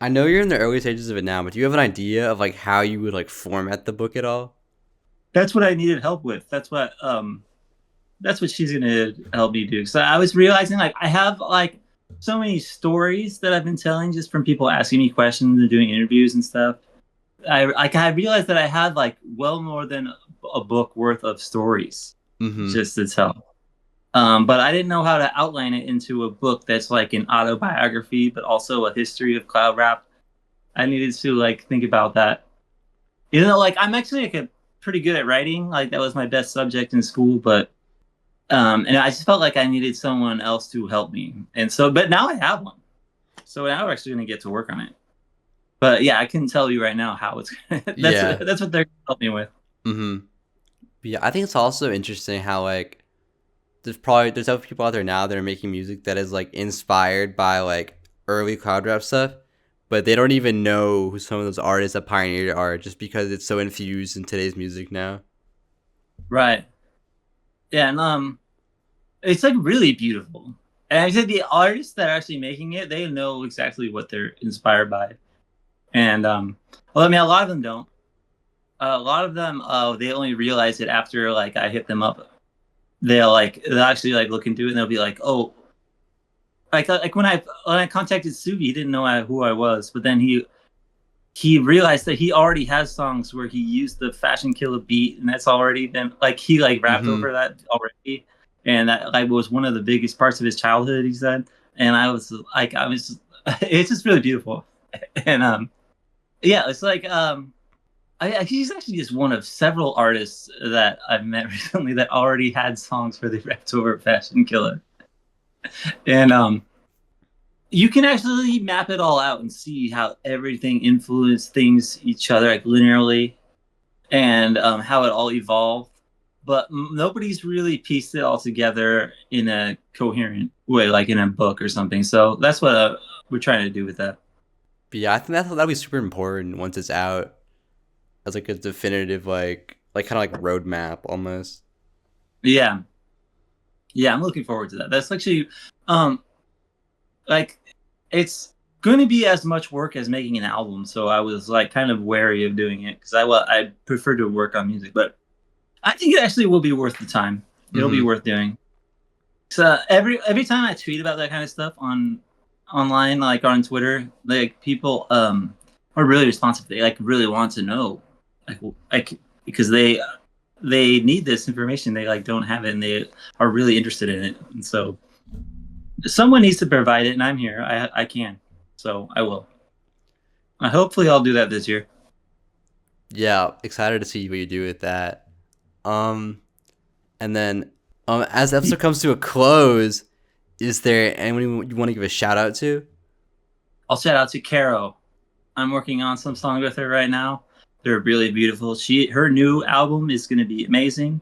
I know you're in the early stages of it now, but do you have an idea of like how you would like format the book at all? That's what I needed help with. That's what she's gonna help me do. So I was realizing like I have like so many stories that I've been telling just from people asking me questions and doing interviews and stuff. I realized that I had like well more than a book worth of stories Mm-hmm. just to tell. But I didn't know how to outline it into a book that's like an autobiography, but also a history of cloud rap. I needed to like think about that. Like I'm actually like pretty good at writing. Like that was my best subject in school, but and I just felt like I needed someone else to help me. And so, but now I have one. So now we're actually going to get to work on it. But yeah, I can tell you right now how it's. Yeah. That's what they're going to help me with. Mm-hmm. Yeah, I think it's also interesting how like there's other people out there now that are making music that is like inspired by like early cloud rap stuff, but they don't even know who some of those artists that pioneered it are just because it's so infused in today's music now. Right. Yeah, and it's like really beautiful. And I said the artists that are actually making it, they know exactly what they're inspired by. And well, I mean, a lot of them don't. A lot of them, they only realize it after like I hit them up. They'll actually like look into it and they'll be like, oh, like when I contacted Sugi, he didn't know who I was, but then he realized that he already has songs where he used the Fashion Killer beat, and that's already been like he like rapped Mm-hmm. over that already, and that like was one of the biggest parts of his childhood. He said, and I was, it's just really beautiful, and yeah, it's like he's actually just one of several artists that I've met recently that already had songs where they rapped over Fashion Killer, and you can actually map it all out and see how everything influenced things each other like linearly and how it all evolved, but nobody's really pieced it all together in a coherent way like in a book or something. So that's what we're trying to do with that. But yeah, I think that'll be super important once it's out as like a definitive like kind of like roadmap almost. Yeah, yeah, I'm looking forward to that. That's actually um like it's going to be as much work as making an album, so I was like kind of wary of doing it because I prefer to work on music, but I think it actually will be worth the time. It'll be Mm-hmm. worth doing. So every time I tweet about that kind of stuff on online, like on Twitter, like people are really responsive. They like really want to know, like because they need this information. They like don't have it, and they are really interested in it. And so someone needs to provide it, and I'm here. I can, so I will. Hopefully, I'll do that this year. Yeah, excited to see what you do with that. Um, and then as the episode comes to a close, is there anyone you want to give a shout out to? I'll shout out to Caro. I'm working on some songs with her right now. They're really beautiful. Her new album is going to be amazing.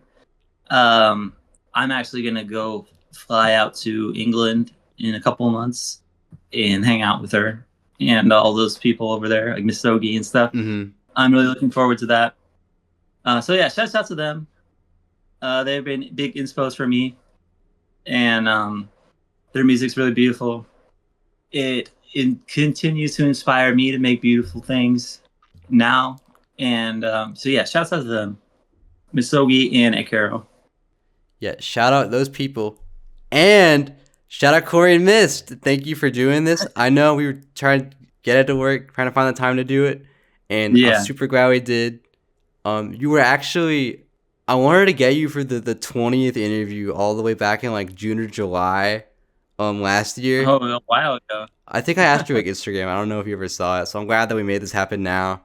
Um, I'm actually going to go fly out to England in a couple of months and hang out with her and all those people over there, like Miss Sogi and stuff. Mm-hmm. I'm really looking forward to that. So yeah, shouts out to them. They've been big inspos for me, and their music's really beautiful. It continues to inspire me to make beautiful things now, and so yeah, shouts out to them, Misogi and Akero. Yeah, shout out those people, and shout out Chlorine Mist. Thank you for doing this. I know we were trying to get it to work, trying to find the time to do it, and I'm Yeah. super glad we did. You were actually, I wanted to get you for the 20th interview all the way back in like June or July, last year. Oh, a while ago. I think I asked you like Instagram. I don't know if you ever saw it, so I'm glad that we made this happen now.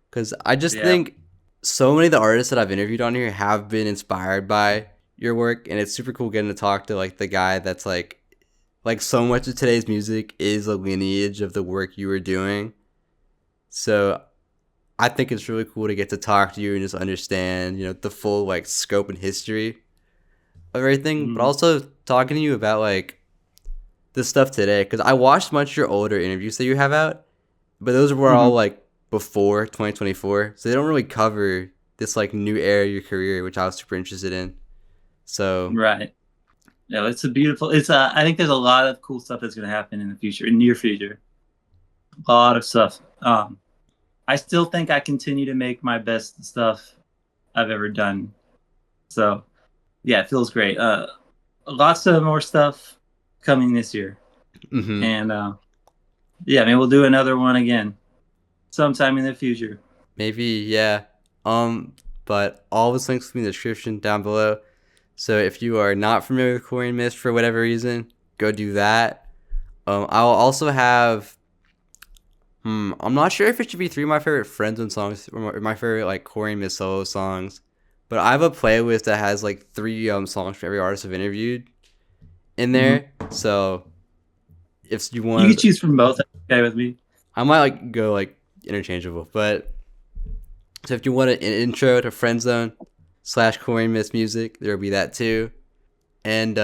Because I just Yeah. think so many of the artists that I've interviewed on here have been inspired by your work, and it's super cool getting to talk to like the guy that's like so much of today's music is a lineage of the work you were doing. So I think it's really cool to get to talk to you and just understand, the full like scope and history of everything, but Mm-hmm. also talking to you about like the stuff today. Because I watched much of your older interviews that you have out, but those were Mm-hmm. all like before 2024, so they don't really cover this like new era of your career, which I was super interested in. So Right. Yeah, it's a beautiful. It's I think there's a lot of cool stuff that's going to happen in the future, in near future. A lot of stuff. I still think I continue to make my best stuff I've ever done. So yeah, it feels great. Lots of more stuff coming this year, mhm. and yeah, maybe we'll do another one again sometime in the future. Maybe, yeah. But all those links will be in the description down below. So if you are not familiar with Chlorine Mist for whatever reason, go do that. I'll also have. I'm not sure if it should be three of my favorite Friendzone songs or my favorite like Chlorine Mist solo songs, but I have a playlist that has like three songs for every artist I've interviewed in Hmm. there. So if you You can want, choose from both. That's okay with me. I might like go like interchangeable, but so if you want an intro to Friendzone / Chlorine Mist music, there will be that too. And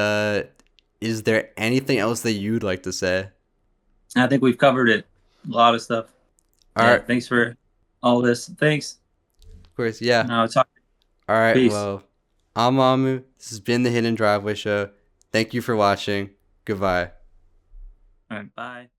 is there anything else that you'd like to say? I think we've covered it. A lot of stuff. All Yeah. right, Thanks for all this. Thanks. of course, yeah. Talk. All right, Peace. well, I'm Amu. This has been the Hidden Driveway Show. Thank you for watching. Goodbye. All right. Bye.